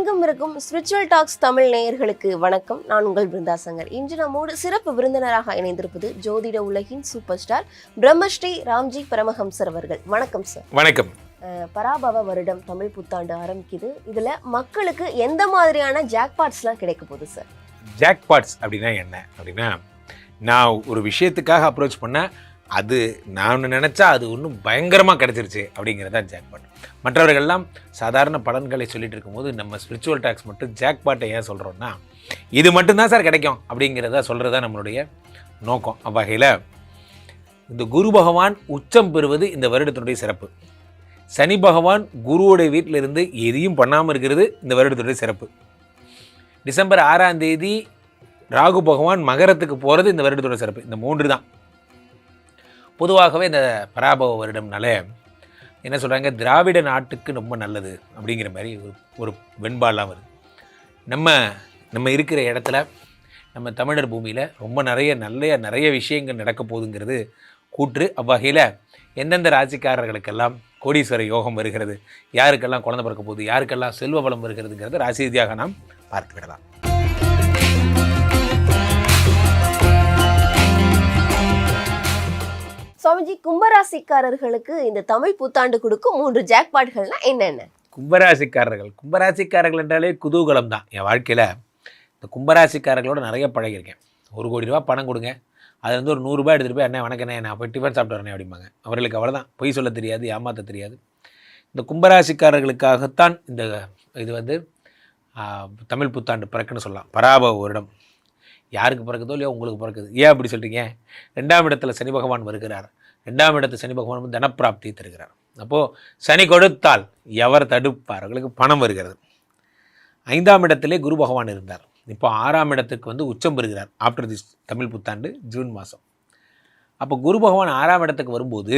உலகெங்கும் இருக்கும் spiritual tax Tamil நேயர்களுக்கு வணக்கம். நான் உங்கள் பிருந்தா சங்கர். இன்று நம்மோடு சிறப்பு விருந்தினராக இணைந்திருப்பது ஜோதிட உலகின் சூப்பர் ஸ்டார் பிரம்மஸ்ரீ ராம்ஜி பரமஹம்சர் அவர்கள். வணக்கம் சார். வணக்கம். பராபவ வருடம் தமிழ் புத்தாண்டு ஆரம்பிக்குது. இதுல மக்களுக்கு எந்த மாதிரியான ஜாக்பாட்ஸ்லாம் கிடைக்க போகுது சார்? ஜாக்பாட்ஸ் அப்படின்னா என்ன அப்படின்னா, நான் ஒரு விஷயத்துக்காக அப்ரோச் பண்ணேன், அது நான் நினச்சா அது ஒன்றும் பயங்கரமாக கிடச்சிருச்சு அப்படிங்கிறதா ஜாக்பாட். மற்றவர்கள்லாம் சாதாரண பலன்களை சொல்லிட்டு இருக்கும்போது நம்ம ஸ்பிரிச்சுவல் டாக்ஸ் மட்டும் ஜாக்பாட்டை ஏன் சொல்கிறோன்னா, இது மட்டும்தான் சார் கிடைக்கும் அப்படிங்கிறத சொல்கிறதா நம்மளுடைய நோக்கம். அவ்வகையில் இந்த குரு பகவான் உச்சம் பெறுவது இந்த வருடத்தினுடைய சிறப்பு. சனி பகவான் குருவோடைய வீட்டில் இருந்து எதையும் பண்ணாமல் இருக்கிறது இந்த வருடத்தினுடைய சிறப்பு. டிசம்பர் 6ஆம் தேதி ராகு பகவான் மகரத்துக்கு போகிறது இந்த வருடத்தோட சிறப்பு. இந்த 3 தான். பொதுவாகவே இந்த பராபவ வருடம்னால என்ன சொல்கிறாங்க, திராவிட நாட்டுக்கு ரொம்ப நல்லது அப்படிங்கிற மாதிரி ஒரு வெண்பாலாம் வருது. நம்ம இருக்கிற இடத்துல, நம்ம தமிழர் பூமியில் ரொம்ப நிறைய விஷயங்கள் நடக்க போகுதுங்கிறது கூற்று. அவ்வகையில் எந்தெந்த ராசிக்காரர்களுக்கெல்லாம் கோடீஸ்வர யோகம் வருகிறது, யாருக்கெல்லாம் குழந்தை பிறக்க போகுது, யாருக்கெல்லாம் செல்வ பலம் வருகிறதுங்கிறது ராசி ரீதியாக நாம் பார்த்து விடலாம். சுவாமிஜி, கும்பராசிக்காரர்களுக்கு இந்த தமிழ் புத்தாண்டு கொடுக்கும் 3 ஜாக்பாட்கள்னா என்னென்ன? கும்பராசிக்காரர்கள் என்றாலே குதூகலம் தான். என் வாழ்க்கையில் இந்த கும்பராசிக்காரர்களோட நிறைய பழகியிருக்கேன். 1 கோடி ரூபா பணம் கொடுங்க, அதில் வந்து ஒரு 100 ரூபாய் எடுத்துகிட்டு போய், அண்ணே வணக்கண்ணே, நான் போய் டிஃபன் சாப்பிட்டு வரேன் அப்படிம்பாங்க. அவர்களுக்கு அவ்வளோதான், பொய் சொல்ல தெரியாது, ஏமாற்ற தெரியாது. இந்த கும்பராசிக்காரர்களுக்காகத்தான் இது வந்து தமிழ் புத்தாண்டு பிறக்குன்னு சொல்லலாம். பராபவ வருடம் யாருக்கு பிறக்குதோ இல்லையோ உங்களுக்கு பிறக்குது. ஏன் அப்படி சொல்கிறீங்க? 2ஆம் இடத்துல சனி பகவான் வருகிறார். 2ஆம் இடத்துல சனி பகவான் வந்து தனப்பிராப்தி தருகிறார். அப்போது சனி கொடுத்தால் எவர் தடுப்பார்? அவர்களுக்கு பணம் வருகிறது. 5ஆம் இடத்திலே குரு பகவான் இருந்தார். இப்போ 6ஆம் இடத்துக்கு வந்து உச்சம் பெறுகிறார் ஆஃப்டர் திஸ் தமிழ் புத்தாண்டு ஜூன் மாதம். அப்போ குரு பகவான் 6ஆம் இடத்துக்கு வரும்போது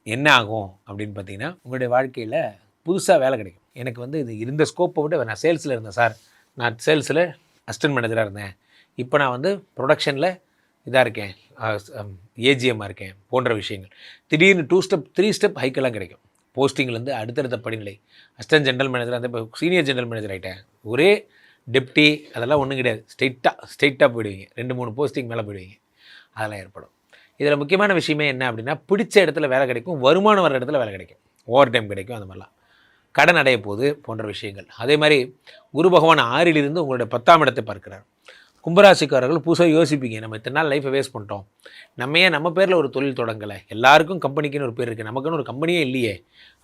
என்ன ஆகும் அப்படின்னு பார்த்தீங்கன்னா, உங்களுடைய வாழ்க்கையில் புதுசாக வேலை கிடைக்கும். எனக்கு வந்து இது இருந்த ஸ்கோப்பை விட நான் சேல்ஸில் இருந்தேன் சார், நான் சேல்ஸில் அசிஸ்டன்ட் மேனேஜராக இருந்தேன், இப்போ நான் வந்து ப்ரொடக்ஷனில் இதாக இருக்கேன், ஏஜிஎம்மாக இருக்கேன் போன்ற விஷயங்கள். திடீர்னு 2 ஸ்டெப் 3 ஸ்டெப் ஹைக்கெல்லாம் கிடைக்கும். போஸ்டிங்லேருந்து அடுத்தடுத்த படிநிலை, அசிஸ்டன்ட் ஜென்ரல் மேனேஜர், அந்த இப்போ சீனியர் ஜென்ரல் மேனேஜர் ஆகிட்டேன். ஒரே டெப்டி அதெல்லாம் ஒன்றும் கிடையாது, ஸ்ட்ரெயிட்டாக போயிடுவீங்க. 2-3 போஸ்டிங் மேலே போயிடுவீங்க. அதெல்லாம் ஏற்படும். இதில் முக்கியமான விஷயமே என்ன அப்படின்னா, பிடிச்ச இடத்துல வேலை கிடைக்கும், வருமானம் வர இடத்துல வேலை கிடைக்கும், ஓவர் டைம் கிடைக்கும், அந்த மாதிரிலாம் கடன் அடைய போது போன்ற விஷயங்கள். அதே மாதிரி குரு பகவான் 6லிருந்து உங்களுடைய 10ஆம் இடத்தை பார்க்கிறார். கும்பராசிக்காரர்கள் புதுசாக யோசிப்பீங்க, நம்ம இத்தனை நாள் லைஃப்பை வேஸ்ட் பண்ணிட்டோம், நம்ம ஏன் நம்ம பேரில் ஒரு தொழில் தொடங்கலை, எல்லாருக்கும் கம்பெனிக்குன்னு ஒரு பேர் இருக்குது, நமக்குன்னு ஒரு கம்பெனியே இல்லையே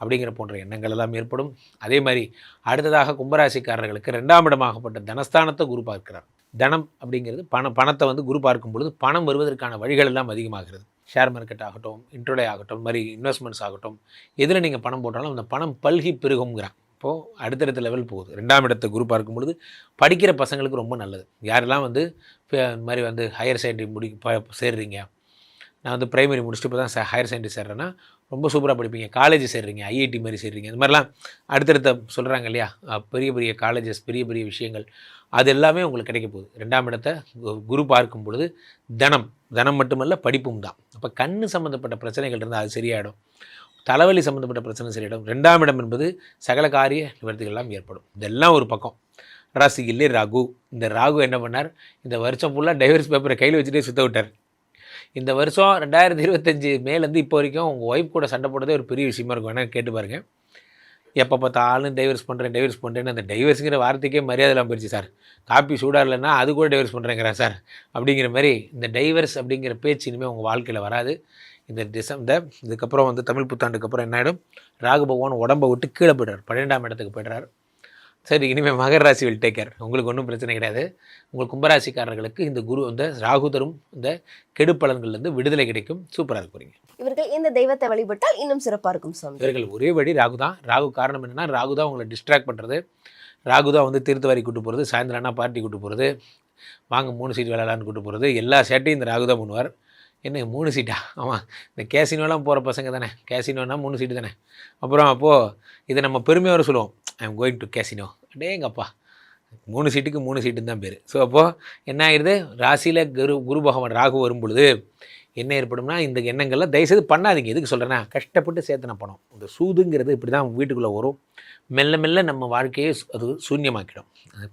அப்படிங்கிற போன்ற எண்ணங்கள் எல்லாம் ஏற்படும். அதே மாதிரி அடுத்ததாக கும்பராசிக்காரர்களுக்கு 2ஆம் இடமாகப்பட்ட தனஸ்தானத்தை குரு பார்க்கிறார். தனம் அப்படிங்கிறது பணத்தை வந்து குரு பார்க்கும் பொழுது பணம் வருவதற்கான வழிகள் எல்லாம் அதிகமாகிறது. ஷேர் மார்க்கெட் ஆகட்டும், இன்ட்ரோடே ஆகட்டும், மாதிரி இன்வெஸ்ட்மெண்ட்ஸ் ஆகட்டும், எதில் நீங்கள் பணம் போட்டாலும் அந்த பணம் பல்கி பெருகுங்கிறான். இப்போது அடுத்தடுத்த லெவல் போகுது. 2ஆம் இடத்தை குரு பார்க்கும் பொழுது படிக்கிற பசங்களுக்கு ரொம்ப நல்லது. யாரெல்லாம் வந்து இந்த மாதிரி வந்து ஹையர் செகண்டரி சேர்றீங்க, நான் வந்து பிரைமரி முடிச்சுட்டு இப்போ தான் ஹையர் செகண்டரி சேர்றேன்னா ரொம்ப சூப்பராக படிப்பீங்க. காலேஜ் சேர்றீங்க, ஐஐடி மாதிரி சேர்றீங்க, இந்த மாதிரிலாம் அடுத்தடுத்த சொல்கிறாங்க இல்லையா, பெரிய காலேஜஸ், பெரிய விஷயங்கள், அது எல்லாமே உங்களுக்கு கிடைக்க போகுது. 2ஆம் இடத்தை குரு பார்க்கும் பொழுது தனம் மட்டுமல்ல, படிப்பும் தான். அப்போ கண்ணு சம்மந்தப்பட்ட பிரச்சனைகள் இருந்தால் அது சரியாயிடும், தலைவலி சம்மந்தப்பட்ட பிரச்சனை சரியிடும். 2ஆம் இடம் என்பது சகல காரிய நிவர்த்திகள் எல்லாம் ஏற்படும். இதெல்லாம் ஒரு பக்கம். ராசியிலே ராகு. இந்த ராகு என்ன பண்ணார், இந்த வருஷம் ஃபுல்லாக டைவர்ஸ் பேப்பரை கையில் வச்சுட்டே சுற்ற விட்டார். இந்த வருஷம் 2025 மேலேருந்து இப்போ வரைக்கும் உங்கள் ஒய்ஃப் கூட சண்டை போடுறதே ஒரு பெரிய விஷயமா இருக்கும். வேணால் கேட்டு பாருங்கள். எப்போ பார்த்தாலும் டைவர்ஸ் பண்ணுறேன்னு அந்த டைவர்ஸுங்கிற வார்த்தைக்கே மரியாதை இல்லாமல் போயிடுச்சு சார். காப்பி சூடாக இல்லைன்னா அது கூட டைவர்ஸ் பண்ணுறேங்கிறேன் சார் அப்படிங்கிற மாதிரி இந்த டைவர்ஸ் அப்படிங்கிற பேச்சு இனிமேல் உங்கள் வாழ்க்கையில் வராது. இதுக்கப்புறம் வந்து தமிழ் புத்தாண்டுக்கு அப்புறம் என்ன ஆகிடும், ராகு பகவான் உடம்பை விட்டு கீழே போய்டார், 12ஆம் இடத்துக்கு போய்ட்றார். சரி, இனிமேல் மகர ராசி வில் டேக் கேர், உங்களுக்கு ஒன்றும் பிரச்சனை கிடையாது. உங்கள் கும்பராசிக்காரர்களுக்கு இந்த குரு இந்த ராகு தரும் இந்த கெடு பலன்கள்லேருந்து விடுதலை கிடைக்கும். சூப்பராக இருக்கிறீங்க. இவர்கள் இந்த தெய்வத்தை வழிபட்டால் இன்னும் சிறப்பாக இருக்கும் சாமி. இவர்கள் ஒரே வழி ராகு தான். ராகு காரணம் என்னென்னா, ராகு தான் உங்களை டிஸ்ட்ராக்ட் பண்ணுறது, ராகு தான் வந்து தீர்த்தவாரி கூட்டு போகிறது, சாயந்தரம்னா பார்ட்டி கூட்டு போகிறது, வாங்க 3 சீட் விளையாடலான்னு கூட்டு போகிறது, எல்லா சேட்டையும் இந்த ராகு தான் பண்ணுவார். என்ன 3 சீட்டா? ஆமாம், இந்த கேசினோலாம் போகிற பசங்க தானே, கேசினோன்னா 3 சீட்டு தானே. அப்புறம் அப்போது இதை நம்ம பெருமையோடு சொல்லுவோம், I am going to casino. அடேங்கப்பா, 3 சீட்டுக்கு 3 சீட்டுன்னு தான் பேர். ஸோ அப்போது என்ன ஆகிடுது, ராசியில் குரு பகவான் ராகு வரும் பொழுது என்ன ஏற்படும்னா இந்த எண்ணங்கள்லாம் தயவுசெய்து பண்ணாதீங்க. எதுக்கு சொல்கிறேன்னா, கஷ்டப்பட்டு சேர்த்தன பணம். இந்த சூதுங்கிறது இப்படி தான் வீட்டுக்குள்ளே வரும். மெல்ல மெல்ல நம்ம வாழ்க்கையை அது சூன்யமாக்கிடும்.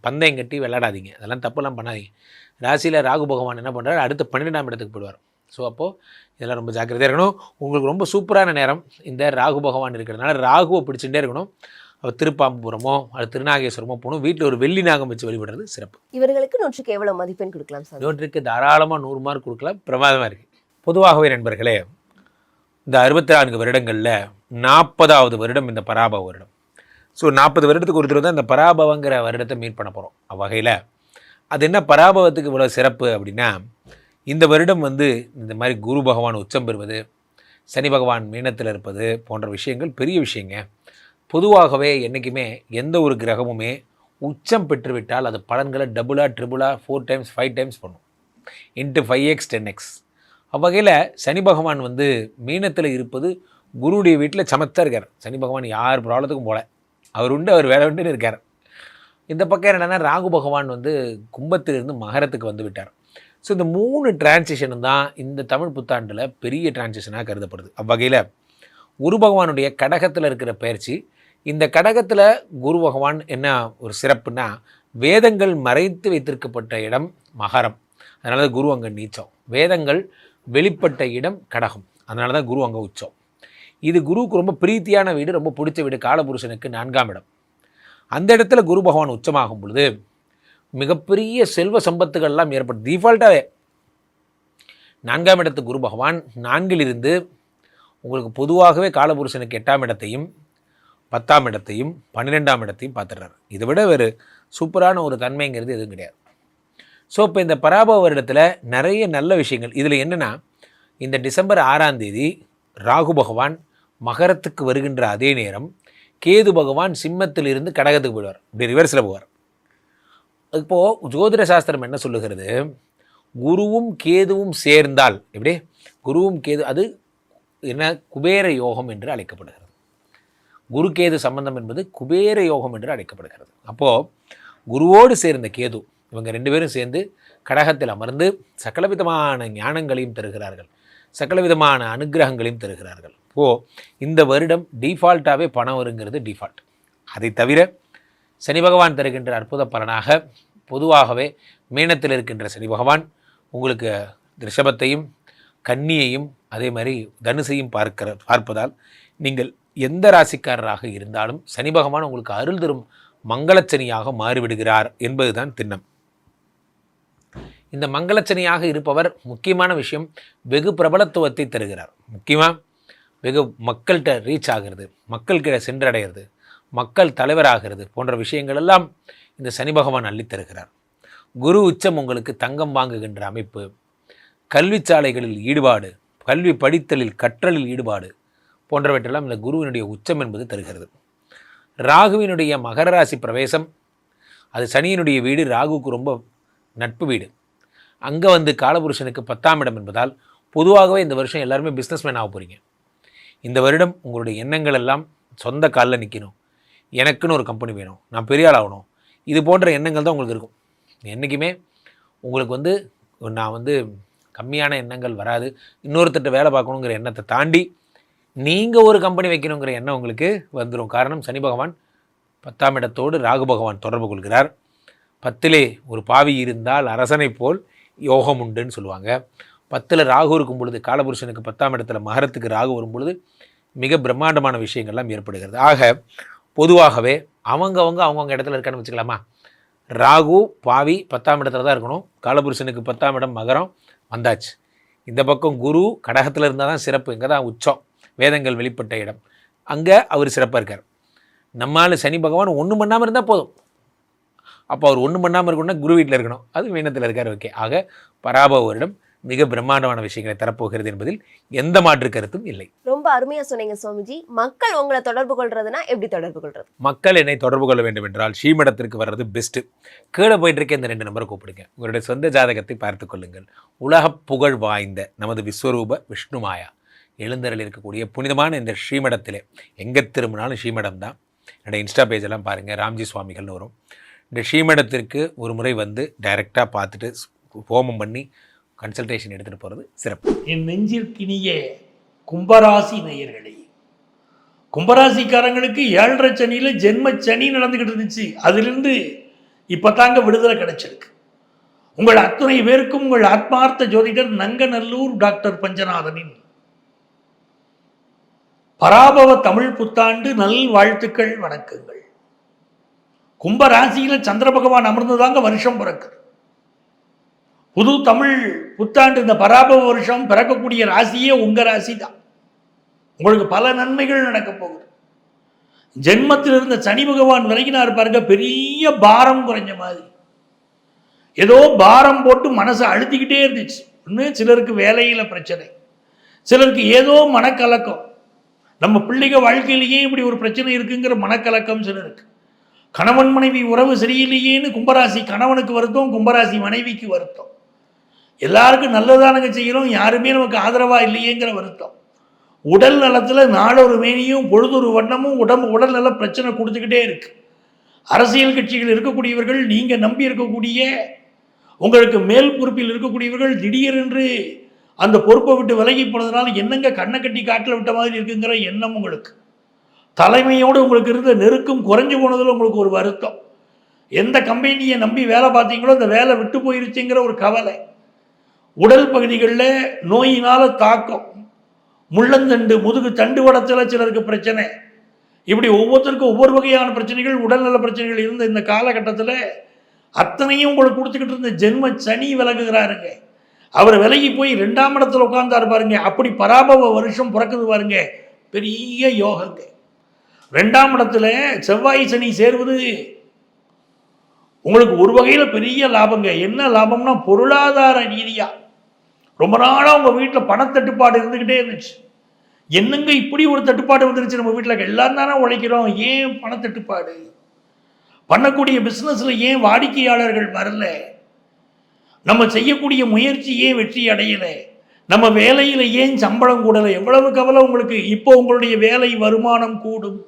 பந்தயம் கட்டி விளையாடாதீங்க. அதெல்லாம் தப்பெல்லாம் பண்ணாதீங்க. ராசியில் ராகு பகவான் என்ன பண்ணுறாரு, அடுத்து 12ஆம் இடத்துக்கு போயிடுவார். ஸோ அப்போது இதெல்லாம் ரொம்ப ஜாக்கிரதையாக இருக்கணும். உங்களுக்கு ரொம்ப சூப்பரான நேரம் இந்த ராகு பகவான் இருக்கிறதுனால ராகுவை பிடிச்சுட்டே இருக்கணும். அவர் திருப்பாம்புரமோ அது திருநாகேஸ்வரமோ போகணும். வீட்டில் ஒரு வெள்ளி நாகம் வச்சு வழிபடுறது சிறப்பு. இவர்களுக்கு 100க்கு எவ்வளவு மதிப்பெண் கொடுக்கலாம் சார்? 100க்கு தாராளமாக 100 மார்க் கொடுக்கலாம். பிரமாதமாக இருக்குது. பொதுவாகவே நண்பர்களே, இந்த 64 வருடங்களில் 40வது வருடம் இந்த பராபவ வருடம். ஸோ 40 வருடத்துக்கு ஒரு தடவை தான் இந்த பராபவங்கிற வருடத்தை மீட் பண்ண போகிறோம். அவ்வகையில் அது என்ன பராபவத்துக்கு இவ்வளோ சிறப்பு அப்படின்னா, இந்த வருடம் இந்த மாதிரி குரு பகவான் உச்சம் பெறுவது, சனி பகவான் மீனத்தில் இருப்பது போன்ற விஷயங்கள் பெரிய விஷயங்க. பொதுவாகவே என்றைக்குமே எந்த ஒரு கிரகமுமே உச்சம் பெற்றுவிட்டால் அது பலன்களை டபுளாக ட்ரிபிளாக 4 டைம்ஸ் 5 டைம்ஸ் பண்ணும். Into 5x 10x. அவ்வகையில் சனி பகவான் மீனத்தில் இருப்பது குருவுடைய வீட்டில் சமத்தாக இருக்கார். சனி பகவான் யார் ப்ராப்ளத்துக்கும் போல, அவர் உண்டு அவர் வேலை உண்டுன்னு இருக்கார். இந்த பக்கம் என்னென்னா ராகு பகவான் கும்பத்திலிருந்து மகரத்துக்கு வந்து விட்டார். ஸோ இந்த 3 டிரான்சிஷனும் தான் இந்த தமிழ் புத்தாண்டில் பெரிய டிரான்சிஷனாக கருதப்படுது. அவ்வகையில் குரு பகவானுடைய கடகத்தில் இருக்கிற பயிற்சி, இந்த கடகத்தில் குரு பகவான் என்ன ஒரு சிறப்புனா, வேதங்கள் மறைத்து வைத்திருக்கப்பட்ட இடம் மகரம், அதனால தான் குரு அங்கே நீச்சம். வேதங்கள் வெளிப்பட்ட இடம் கடகம், அதனால தான் குரு அங்கே உச்சம். இது குருவுக்கு ரொம்ப பிரீத்தியான வீடு, ரொம்ப பிடிச்ச வீடு. காலபுருஷனுக்கு 4ஆம் இடம். அந்த இடத்துல குரு பகவான் உச்சமாகும் பொழுது மிகப்பெரிய செல்வ சம்பத்துகள்லாம் ஏற்படும். டிஃபால்ட்டாகவே 4ஆம் இடத்து குரு பகவான் 4ல் இருந்து உங்களுக்கு பொதுவாகவே காலபுருஷனுக்கு 8ஆம் இடத்தையும் 10ஆம் இடத்தையும் 12ஆம் இடத்தையும் பார்த்துடுறாரு. இதை விட வேறு சூப்பரான ஒரு தன்மைங்கிறது எதுவும் கிடையாது. ஸோ இப்போ இந்த பராபவ வருடத்தில் நிறைய நல்ல விஷயங்கள். இதில் என்னென்னா, இந்த டிசம்பர் 6ஆம் தேதி ராகு பகவான் மகரத்துக்கு வருகின்ற அதே நேரம் கேது பகவான் சிம்மத்தில் இருந்து கடகத்துக்கு போயிடுவார். இப்படி ரிவர்ஸில் போவார். இப்போது ஜோதிட சாஸ்திரம் என்ன சொல்லுகிறது, குருவும் கேதுவும் சேர்ந்தால், எப்படி குருவும் கேது, அது என்ன குபேர யோகம் என்று அழைக்கப்படுகிறது. குரு கேது சம்பந்தம் என்பது குபேர யோகம் என்று அழைக்கப்படுகிறது. அப்போது குருவோடு சேர்ந்த கேது, இவங்க 2 பேரும் சேர்ந்து கடகத்தில் அமர்ந்து சகலவிதமான ஞானங்களையும் தருகிறார்கள், சகலவிதமான அனுகிரகங்களையும் தருகிறார்கள். இந்த வருடம் டிஃபால்ட்டாகவே பணம் வருங்கிறது டிஃபால்ட். அதை தவிர சனி பகவான் தருகின்ற அற்புத பலனாக பொதுவாகவே மீனத்தில் இருக்கின்ற சனி பகவான் உங்களுக்கு ரிஷபத்தையும் கன்னியையும் அதே மாதிரி தனுசையும் பார்ப்பதால் நீங்கள் எந்த ராசிக்காரராக இருந்தாலும் சனி பகவான் உங்களுக்கு அருள் தரும் மங்களச்சனியாக மாறிவிடுகிறார் என்பதுதான் திண்ணம். இந்த மங்களச்சனியாக இருப்பவர் முக்கியமான விஷயம், வெகு பிரபலத்துவத்தை தருகிறார். முக்கியமாக வெகு மக்கள்கிட்ட ரீச் ஆகிறது, மக்கள்கிட்ட சென்றடைகிறது, மக்கள் தலைவராகிறது போன்ற விஷயங்கள் எல்லாம் இந்த சனி பகவான் அள்ளித்தருகிறார். குரு உச்சம் உங்களுக்கு தங்கம் வாங்குகின்ற அமைப்பு, கல்வி சாலைகளில் ஈடுபாடு, கல்வி படித்தலில் கற்றலில் ஈடுபாடு போன்றவற்றெல்லாம் இந்த குருவினுடைய உச்சம் என்பது தருகிறது. ராகுவினுடைய மகர ராசி பிரவேசம், அது சனியினுடைய வீடு, ராகுவுக்கு ரொம்ப நட்பு வீடு. அங்கே காலபுருஷனுக்கு 10ஆம் இடம் என்பதால் பொதுவாகவே இந்த வருஷம் எல்லாருமே பிஸ்னஸ்மேன் ஆக போகிறீங்க. இந்த வருடம் உங்களுடைய எண்ணங்கள் எல்லாம் சொந்த காலில் நிற்கணும், எனக்குன்னு ஒரு கம்பெனி வேணும், நான் பெரிய ஆள் ஆகணும், இது போன்ற எண்ணங்கள் தான் உங்களுக்கு இருக்கும். என்றைக்குமே உங்களுக்கு நான் கம்மியான எண்ணங்கள் வராது. இன்னொருத்தட்ட வேலை பார்க்கணுங்கிற எண்ணத்தை தாண்டி நீங்கள் ஒரு கம்பெனி வைக்கணுங்கிற எண்ணம் உங்களுக்கு வந்துடும். காரணம், சனி பகவான் 10ஆம் இடத்தோடு ராகு பகவான் தொடர்பு கொள்கிறார். 10லே ஒரு பாவி இருந்தால் அரசனை போல் யோகம் உண்டுன்னு சொல்லுவாங்க. 10ல் ராகு இருக்கும் பொழுது, காலபுருஷனுக்கு 10ஆம் இடத்துல மகரத்துக்கு ராகு வரும் பொழுது மிக பிரம்மாண்டமான விஷயங்கள்லாம் ஏற்படுகிறது. ஆக பொதுவாகவே அவங்கவுங்க இடத்துல இருக்கான்னு வச்சுக்கலாமா. ராகு பாவி 10ஆம் இடத்துல தான் இருக்கணும். காலபுருஷனுக்கு 10ஆம் இடம் மகரம் வந்தாச்சு. இந்த பக்கம் குரு கடகத்தில் இருந்தால் தான் சிறப்பு, இங்கே தான் உச்சம், வேதங்கள் வெளிப்பட்ட இடம், அங்கே அவர் சிறப்பாக இருக்கார். நம்மால் சனி பகவான் ஒன்றும் பண்ணாமல் இருந்தால் போதும். அப்போ அவர் ஒன்றும் பண்ணாமல் இருக்கணும்னா குரு வீட்டில் இருக்கணும், அது மீனத்தில் இருக்கார். ஓகே, ஆக பராபவ வருடம் மிக பிரம்மாண்டமான விஷயங்களை தரப்போகிறது என்பதில் எந்த மாற்று கருத்தும் இல்லை. ரொம்ப அருமையா சொன்னீங்க சுவாமிஜி. மக்கள் உங்களை தொடர்பு கொள்றதுனா எப்படி தொடர்பு கொள்றது? மக்கள் என்னை தொடர்பு கொள்ள வேண்டும் என்றால் ஸ்ரீமடத்திற்கு வர்றது பெஸ்ட்டு. கீழே போயிட்டு இருக்க இந்த 2 நம்பரை கூப்பிடுங்க. உங்களுடைய சொந்த ஜாதகத்தை பார்த்து கொள்ளுங்கள். உலக புகழ் வாய்ந்த நமது விஸ்வரூப விஷ்ணுமாயா எழுந்தருள் இருக்கக்கூடிய புனிதமான இந்த ஸ்ரீமடத்திலே எங்கே திரும்பினாலும் ஸ்ரீமடம் தான். என்னோடய இன்ஸ்டா பேஜெல்லாம் பாருங்கள், ராம்ஜி சுவாமிகள்னு வரும். இந்த ஸ்ரீமடத்திற்கு ஒரு முறை டைரெக்டாக பார்த்துட்டு ஹோமம் பண்ணி கன்சல்டேஷன் எடுத்துகிட்டு போகிறது சிறப்பு. என் நெஞ்சிற்கினிய கும்பராசி நேயர்களே, கும்பராசிக்காரங்களுக்கு 7.5 சனியில் ஜென்ம சனி நடந்துக்கிட்டு இருந்துச்சு. அதிலிருந்து இப்போ தாங்க விடுதலை கிடைச்சிருக்கு. உங்கள் அத்துணை பேருக்கும் உங்கள் ஆத்மார்த்த ஜோதிடர் நங்கநல்லூர் டாக்டர் பஞ்சநாதனின் பராபவ தமிழ் புத்தாண்டு நல் வாழ்த்துக்கள், வணக்கங்கள். கும்பராசியில் சந்திர பகவான் அமர்ந்துதாங்க வருஷம் பிறக்குது. புது தமிழ் புத்தாண்டு இந்த பராபவ வருஷம் பிறக்கக்கூடிய ராசியே உங்க ராசி தான். உங்களுக்கு பல நன்மைகள் நடக்க போகுது. ஜென்மத்தில் இருந்த சனி பகவான் விலகினார் பாருங்க, பெரிய பாரம் குறைஞ்ச மாதிரி. ஏதோ பாரம் போட்டு மனசை அழுத்திக்கிட்டே இருந்துச்சு. இன்னும் சிலருக்கு வேலையில பிரச்சனை, சிலருக்கு ஏதோ மனக்கலக்கம். நம்ம பிள்ளைங்க வாழ்க்கையிலேயே இப்படி ஒரு பிரச்சனை இருக்குங்கிற மனக்கலக்கம் சிலருக்கு. கணவன் மனைவி உறவு சரியில்லையேன்னு கும்பராசி கணவனுக்கு வருத்தம், கும்பராசி மனைவிக்கு வருத்தம். எல்லாருக்கும் நல்லதானங்க செய்யறோம், யாருமே நமக்கு ஆதரவா இல்லையேங்கிற வருத்தம். உடல் நலத்துல நாளொரு மேனியும் பொழுதொரு வண்ணமும் உடல் நல பிரச்சனை கொடுத்துக்கிட்டே இருக்கு. அரசியல் கட்சிகள் இருக்கக்கூடியவர்கள், நீங்க நம்பி இருக்கக்கூடிய உங்களுக்கு மேல் பொறுப்பில் இருக்கக்கூடியவர்கள் திடீரென்று அந்த பொறுப்பை விட்டு விலகி போனதுனால என்னங்க கண்ணை கட்டி காட்டில் விட்ட மாதிரி இருக்குங்கிற எண்ணம் உங்களுக்கு. தலைமையோடு உங்களுக்கு இருந்த நெருக்கம் குறைஞ்சு போனதில் உங்களுக்கு ஒரு வருத்தம். எந்த கம்பெனியை நம்பி வேலை பார்த்தீங்களோ அந்த வேலை விட்டு போயிருச்சுங்கிற ஒரு கவலை. உடல் பகுதிகளில் நோயினால் தாக்கம், முள்ளந்தண்டு முதுகு தண்டு வடத்தில் சிலருக்கு பிரச்சனை. இப்படி ஒவ்வொருத்தருக்கும் ஒவ்வொரு வகையான பிரச்சனைகள், உடல்நல பிரச்சனைகள் இருந்த இந்த காலகட்டத்தில் அத்தனையும் உங்களுக்கு கொடுத்துக்கிட்டு இருந்த ஜென்ம சனி விலகுகிறாருங்க. அவர் விலகி போய் 2ஆம் இடத்துல உட்கார்ந்தாரு பாருங்க. அப்படி பராபவ வருஷம் பிறக்குது பாருங்க, பெரிய யோகங்க. 2ஆம் இடத்துல செவ்வாய் சனி சேர்வது உங்களுக்கு ஒரு வகையில் பெரிய லாபங்க. என்ன லாபம்னா பொருளாதார ரீதியா ரொம்ப நாளாக உங்கள் வீட்டில் பணத்தட்டுப்பாடு இருந்துக்கிட்டே இருந்துச்சு. என்னங்க இப்படி ஒரு தட்டுப்பாடு வந்துருச்சு நம்ம வீட்டில், எல்லாரும் தானே உழைக்கிறோம், ஏன் பணத்தட்டுப்பாடு? பண்ணக்கூடிய பிஸ்னஸில் ஏன் வாடிக்கையாளர்கள் வரல? நம்ம செய்யக்கூடிய முயற்சி ஏன் வெற்றி அடையலை? நம்ம வேலையில் ஏன் சம்பளம் கூடலை? எவ்வளவு கவலை உங்களுக்கு. இப்போ உங்களுடைய வேலை வருமானம் கூடும்.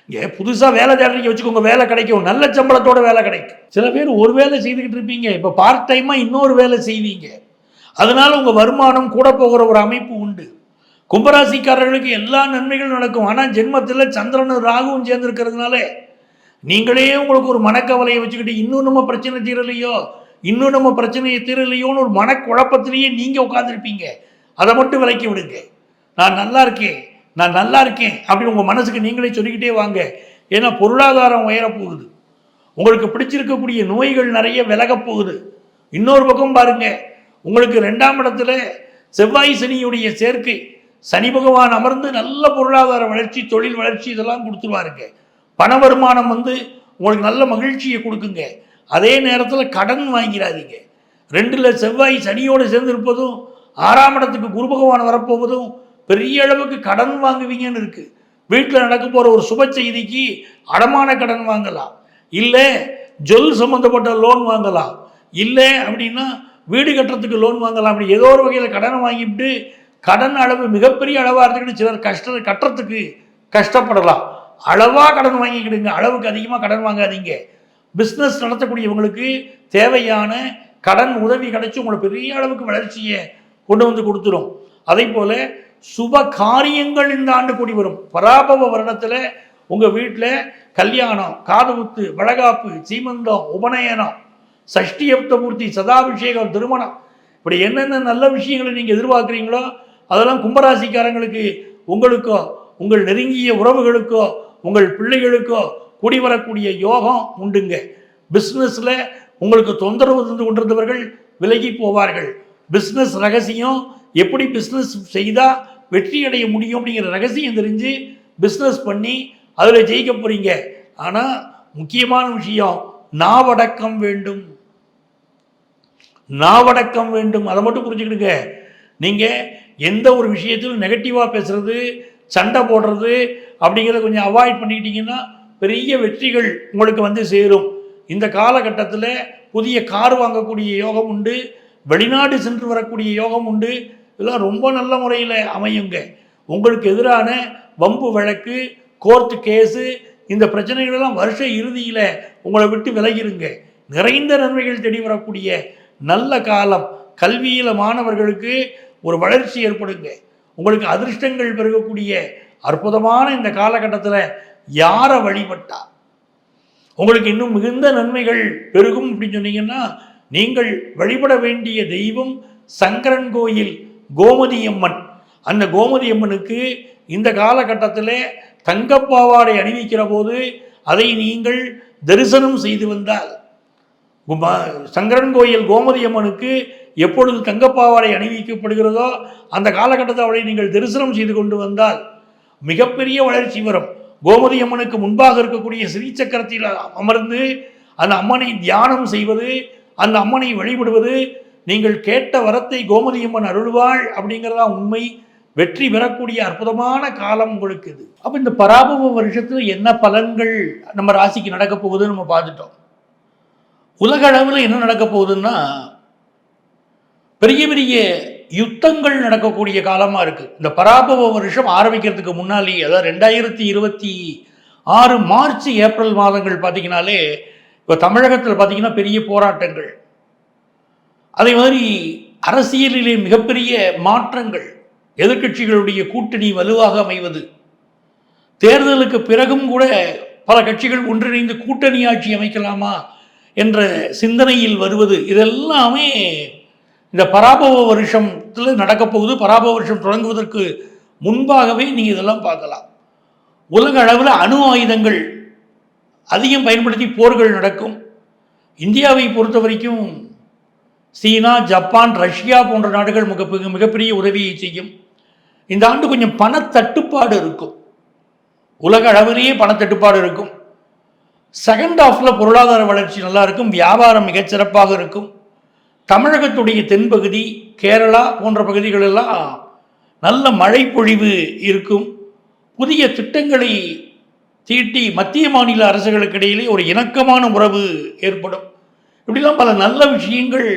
இங்கே புதுசாக வேலை தேடுறீங்க வச்சுக்கோங்க, வேலை கிடைக்கும், நல்ல சம்பளத்தோட வேலை கிடைக்கும். சில பேர் ஒரு வேலை செய்துக்கிட்டு இருப்பீங்க, இப்போ பார்ட் டைமாக இன்னொரு வேலை செய்வீங்க. அதனால உங்கள் வருமானம் கூட போகிற ஒரு அமைப்பு உண்டு. கும்பராசிக்காரர்களுக்கு எல்லா நன்மைகளும் நடக்கும். ஆனால் ஜென்மத்தில் சந்திரனும் ராகுவும் சேர்ந்துருக்கிறதுனால நீங்களே உங்களுக்கு ஒரு மனக்கவலையை வச்சுக்கிட்டு இன்னும் நம்ம பிரச்சனை தீரலையோ, இன்னும் நம்ம பிரச்சனையை தீரலையோன்னு ஒரு மனக்குழப்பத்திலேயே நீங்கள் உட்காந்துருப்பீங்க. அதை மட்டும் விலக்கி விடுங்க. நான் நல்லா இருக்கேன், நான் நல்லா இருக்கேன் அப்படின்னு உங்கள் மனசுக்கு நீங்களே சொல்லிக்கிட்டே வாங்க. ஏன்னா பொருளாதாரம் உயரப்போகுது. உங்களுக்கு பிடிச்சிருக்கக்கூடிய நோய்கள் நிறைய விலகப் போகுது. இன்னொரு பக்கம் பாருங்க, உங்களுக்கு 2ஆம் இடத்துல செவ்வாய் சனியுடைய சேர்க்கை, சனி பகவான் அமர்ந்து நல்ல பொருளாதார வளர்ச்சி, தொழில் வளர்ச்சி இதெல்லாம் கொடுத்துருவாருங்க. பண வருமானம் உங்களுக்கு நல்ல மகிழ்ச்சியை கொடுக்குங்க. அதே நேரத்தில் கடன் வாங்கிறாதீங்க. 2ல் செவ்வாய் சனியோடு சேர்ந்திருப்பதும் 6ஆம் இடத்துக்கு குரு பகவான் வரப்போவதும் பெரிய அளவுக்கு கடன் வாங்குவீங்கன்னு இருக்கு. வீட்டில் நடக்க போகிற ஒரு சுப செய்திக்கு அடமான கடன் வாங்கலாம், இல்லை ஜொல் சம்மந்தப்பட்ட லோன் வாங்கலாம், இல்லை அப்படின்னா வீடு கட்டுறதுக்கு லோன் வாங்கலாம். அப்படி ஏதோ ஒரு வகையில் கடனை வாங்கிட்டு கடன் அளவு மிகப்பெரிய அளவாக இருந்துக்கிட்டு சிலர் கட்டுறதுக்கு கஷ்டப்படலாம். அளவாக கடன் வாங்கிக்கிடுங்க, அளவுக்கு அதிகமாக கடன் வாங்காதீங்க. பிஸ்னஸ் நடத்தக்கூடியவங்களுக்கு தேவையான கடன் உதவி கிடைச்சி உங்களை பெரிய அளவுக்கு வளர்ச்சியை கொண்டு வந்து கொடுத்துரும். அதே போல் சுப காரியங்கள் இந்த ஆண்டு கூடி வரும். பராபவ வருடத்தில் உங்கள் வீட்டில் கல்யாணம், காதுகுத்து, வளகாப்பு, சீமந்தம், உபநயனம், சஷ்டியப்த பூர்த்தி, சதாபிஷேகம், திருமணம், இப்படி என்னென்ன நல்ல விஷயங்களை நீங்கள் எதிர்பார்க்குறீங்களோ அதெல்லாம் கும்பராசிக்காரங்களுக்கு, உங்களுக்கோ உங்கள் நெருங்கிய உறவுகளுக்கோ உங்கள் பிள்ளைகளுக்கோ கூடி வரக்கூடிய யோகம் உண்டுங்க. பிஸ்னஸில் உங்களுக்கு தொந்தரவு தந்து கொண்டிருந்தவர்கள் விலகி போவார்கள். பிஸ்னஸ் ரகசியம், எப்படி பிஸ்னஸ் செய்தால் வெற்றி அடைய முடியும் அப்படிங்கிற ரகசியம் தெரிஞ்சு பிஸ்னஸ் பண்ணி அதில் ஜெயிக்க போகிறீங்க. ஆனால் முக்கியமான விஷயம், நாவடக்கம் வேண்டும். நாவடக்கம் வேண்டும், அதை மட்டும் புரிஞ்சுக்கிடுங்க. நீங்கள் எந்த ஒரு விஷயத்திலும் நெகட்டிவாக பேசுகிறது, சண்டை போடுறது அப்படிங்கிறத கொஞ்சம் அவாய்ட் பண்ணிக்கிட்டீங்கன்னா பெரிய வெற்றிகள் உங்களுக்கு சேரும். இந்த காலகட்டத்தில் புதிய கார் வாங்கக்கூடிய யோகம் உண்டு, வெளிநாடு சென்று வரக்கூடிய யோகம் உண்டு. இதெல்லாம் ரொம்ப நல்ல முறையில் அமையுங்க. உங்களுக்கு எதிரான வம்பு வழக்கு, கோர்ட்டு கேஸு, இந்த பிரச்சனைகளெல்லாம் வருஷ இறுதியில் உங்களை விட்டு விலகிருங்க. நிறைந்த நன்மைகள் தேடி வரக்கூடிய நல்ல காலம். கல்வியில் மாணவர்களுக்கு ஒரு வளர்ச்சி ஏற்படுங்க. உங்களுக்கு அதிர்ஷ்டங்கள் பெருகக்கூடிய அற்புதமான இந்த காலகட்டத்தில் யாரை வழிபட்டா உங்களுக்கு இன்னும் மிகுந்த நன்மைகள் பெருகும் அப்படின்னு சொன்னீங்கன்னா, நீங்கள் வழிபட வேண்டிய தெய்வம் சங்கரன் கோயில் கோமதி அம்மன். அந்த கோமதி அம்மனுக்கு இந்த காலகட்டத்தில் தங்கப்பாவாடை அணிவிக்கிற போது அதை நீங்கள் தரிசனம் செய்து வந்தால், சங்கரன் கோயில் கோமதி அம்மனுக்கு எப்பொழுது தங்கப்பாவாடை அணிவிக்கப்படுகிறதோ அந்த காலகட்டத்தில் அவளை நீங்கள் தரிசனம் செய்து கொண்டு வந்தால் மிகப்பெரிய வளர்ச்சி வரும். கோமதி அம்மனுக்கு முன்பாக இருக்கக்கூடிய ஸ்ரீசக்கரத்தில் அமர்ந்து அந்த அம்மனை தியானம் செய்வது, அந்த அம்மனை வழிபடுவது, நீங்கள் கேட்ட வரத்தை கோமதி அம்மன் அருள்வாள் அப்படிங்கிறதா உண்மை. வெற்றி பெறக்கூடிய அற்புதமான காலம் உங்களுக்கு இது. அப்போ இந்த பராபவ வருஷத்தில் என்ன பலன்கள் நம்ம ராசிக்கு நடக்க போகுதுன்னு நம்ம பார்த்துட்டோம். உலக அளவில் என்ன நடக்க போகுதுன்னா, பெரிய பெரிய யுத்தங்கள் நடக்கக்கூடிய காலமாக இருக்குது. இந்த பராபவ வருஷம் ஆரம்பிக்கிறதுக்கு முன்னாலே, அதாவது 2026 மார்ச் ஏப்ரல் மாதங்கள் பார்த்தீங்கன்னாலே, இப்போ தமிழகத்தில் பார்த்தீங்கன்னா பெரிய போராட்டங்கள், அதே மாதிரி அரசியலிலே மிகப்பெரிய மாற்றங்கள், எதிர்க்கட்சிகளுடைய கூட்டணி வலுவாக அமைவது, தேர்தலுக்கு பிறகும் கூட பல கட்சிகள் ஒன்றிணைந்து கூட்டணி ஆட்சி அமைக்கலாமா என்ற சிந்தனையில் வருவது, இதெல்லாமே இந்த பராபவ வருஷத்தில் நடக்க போகுது. பராபவ வருஷம் தொடங்குவதற்கு முன்பாகவே நீங்கள் இதெல்லாம் பார்க்கலாம். உலக அளவில் அணு ஆயுதங்கள் அதிகம் பயன்படுத்தி போர்கள் நடக்கும். இந்தியாவை பொறுத்த வரைக்கும் சீனா, ஜப்பான், ரஷ்யா போன்ற நாடுகள் மிகப்பெரிய உதவியை செய்யும். இந்த ஆண்டு கொஞ்சம் பணத்தட்டுப்பாடு இருக்கும். உலக அளவிலேயே பணத்தட்டுப்பாடு இருக்கும். செகண்ட் ஹாஃபில் பொருளாதார வளர்ச்சி நல்லா இருக்கும். வியாபாரம் மிகச்சிறப்பாக இருக்கும். தமிழகத்துடைய தென்பகுதி, கேரளா போன்ற பகுதிகளெல்லாம் நல்ல மழை பொழிவு இருக்கும். புதிய திட்டங்களை தீட்டி மத்திய மாநில அரசுகளுக்கு இடையிலே ஒரு இணக்கமான உறவு ஏற்படும். இப்படிலாம் பல நல்ல விஷயங்கள்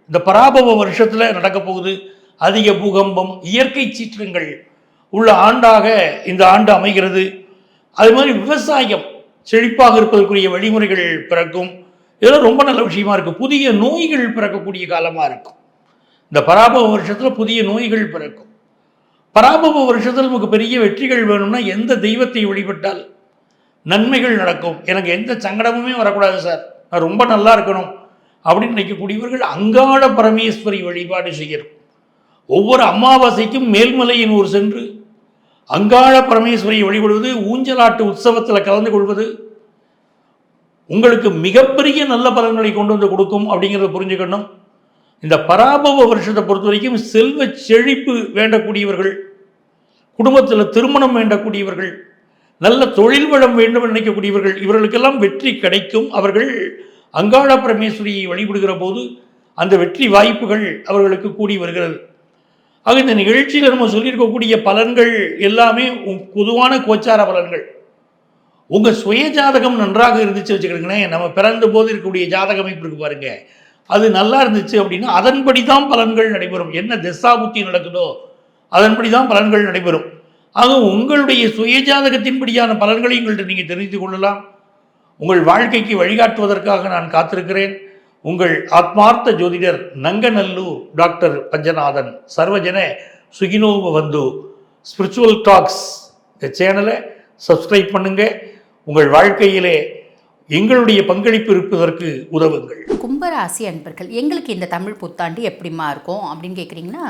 இந்த பராபவ வருஷத்தில் நடக்க போகுது. அதிக பூகம்பம், இயற்கை சீற்றங்கள் உள்ள ஆண்டாக இந்த ஆண்டு அமைகிறது. அது மாதிரி விவசாயம் செழிப்பாக இருப்பதற்குரிய வழிமுறைகள் பிறக்கும். இதெல்லாம் ரொம்ப நல்ல விஷயமா இருக்குது. புதிய நோய்கள் பிறக்கக்கூடிய காலமாக இருக்கும். இந்த பராபவ வருஷத்தில் புதிய நோய்கள் பிறக்கும். பராபவ வருஷத்தில் நமக்கு பெரிய வெற்றிகள் வேணும்னா எந்த தெய்வத்தை வழிபட்டால் நன்மைகள் நடக்கும், எனக்கு எந்த சங்கடமுமே வரக்கூடாது சார், நான் ரொம்ப நல்லா இருக்கணும் அப்படின்னு நினைக்கக்கூடியவர்கள் அங்காள பரமேஸ்வரி வழிபாடு செய்யணும். ஒவ்வொரு அமாவாசைக்கும் மேல்மலையின் ஊர் சென்று அங்காள பரமேஸ்வரியை வழிபடுவது, ஊஞ்சலாட்டு உற்சவத்தில் கலந்து கொள்வது உங்களுக்கு மிகப்பெரிய நல்ல பலன்களை கொண்டு வந்து கொடுக்கும் அப்படிங்கிறத புரிஞ்சுக்கணும். இந்த பராபவ வருஷத்தை பொறுத்த வரைக்கும் செல்வ செழிப்பு வேண்டக்கூடியவர்கள், குடும்பத்தில் திருமணம் வேண்டக்கூடியவர்கள், நல்ல தொழில் வளம் வேண்டும் நினைக்கக்கூடியவர்கள், இவர்களுக்கெல்லாம் வெற்றி கிடைக்கும். அவர்கள் அங்காள பரமேஸ்வரியை வழிபடுகிற போது அந்த வெற்றி வாய்ப்புகள் அவர்களுக்கு கூடி வருகிறது. ஆக இந்த நிகழ்ச்சியில் நம்ம சொல்லியிருக்கக்கூடிய பலன்கள் எல்லாமே பொதுவான கோச்சார பலன்கள். உங்கள் சுய ஜாதகம் நன்றாக இருந்துச்சு வச்சுக்கிறீங்களேன், நம்ம பிறந்த போது இருக்கக்கூடிய ஜாதக அமைப்பு இருக்கு பாருங்க, அது நல்லா இருந்துச்சு அப்படின்னா அதன்படி தான் பலன்கள் நடைபெறும். என்ன திசாபுத்தி நடக்குதோ அதன்படி தான் பலன்கள் நடைபெறும். ஆக உங்களுடைய சுய ஜாதகத்தின்படியான பலன்களை உங்கள்கிட்ட நீங்கள் தெரிந்து கொள்ளலாம். உங்கள் வாழ்க்கைக்கு வழிகாட்டுவதற்காக நான் காத்திருக்கிறேன். உங்கள் ஆத்மார்த்த ஜோதிடர் நங்கநல்லூர் டாக்டர் பஞ்சநாதன். சர்வஜன சுகினோவ வந்து ஸ்பிரிச்சுவல் டாக்ஸ் இந்த சேனலை சப்ஸ்கிரைப் பண்ணுங்கள். உங்கள் வாழ்க்கையிலே எங்களுடைய பங்களிப்பு இருப்பதற்கு உதவுங்கள். கும்பராசி அன்பர்கள், எங்களுக்கு இந்த தமிழ் புத்தாண்டு எப்படிமா இருக்கும் அப்படின்னு கேட்குறீங்கன்னா,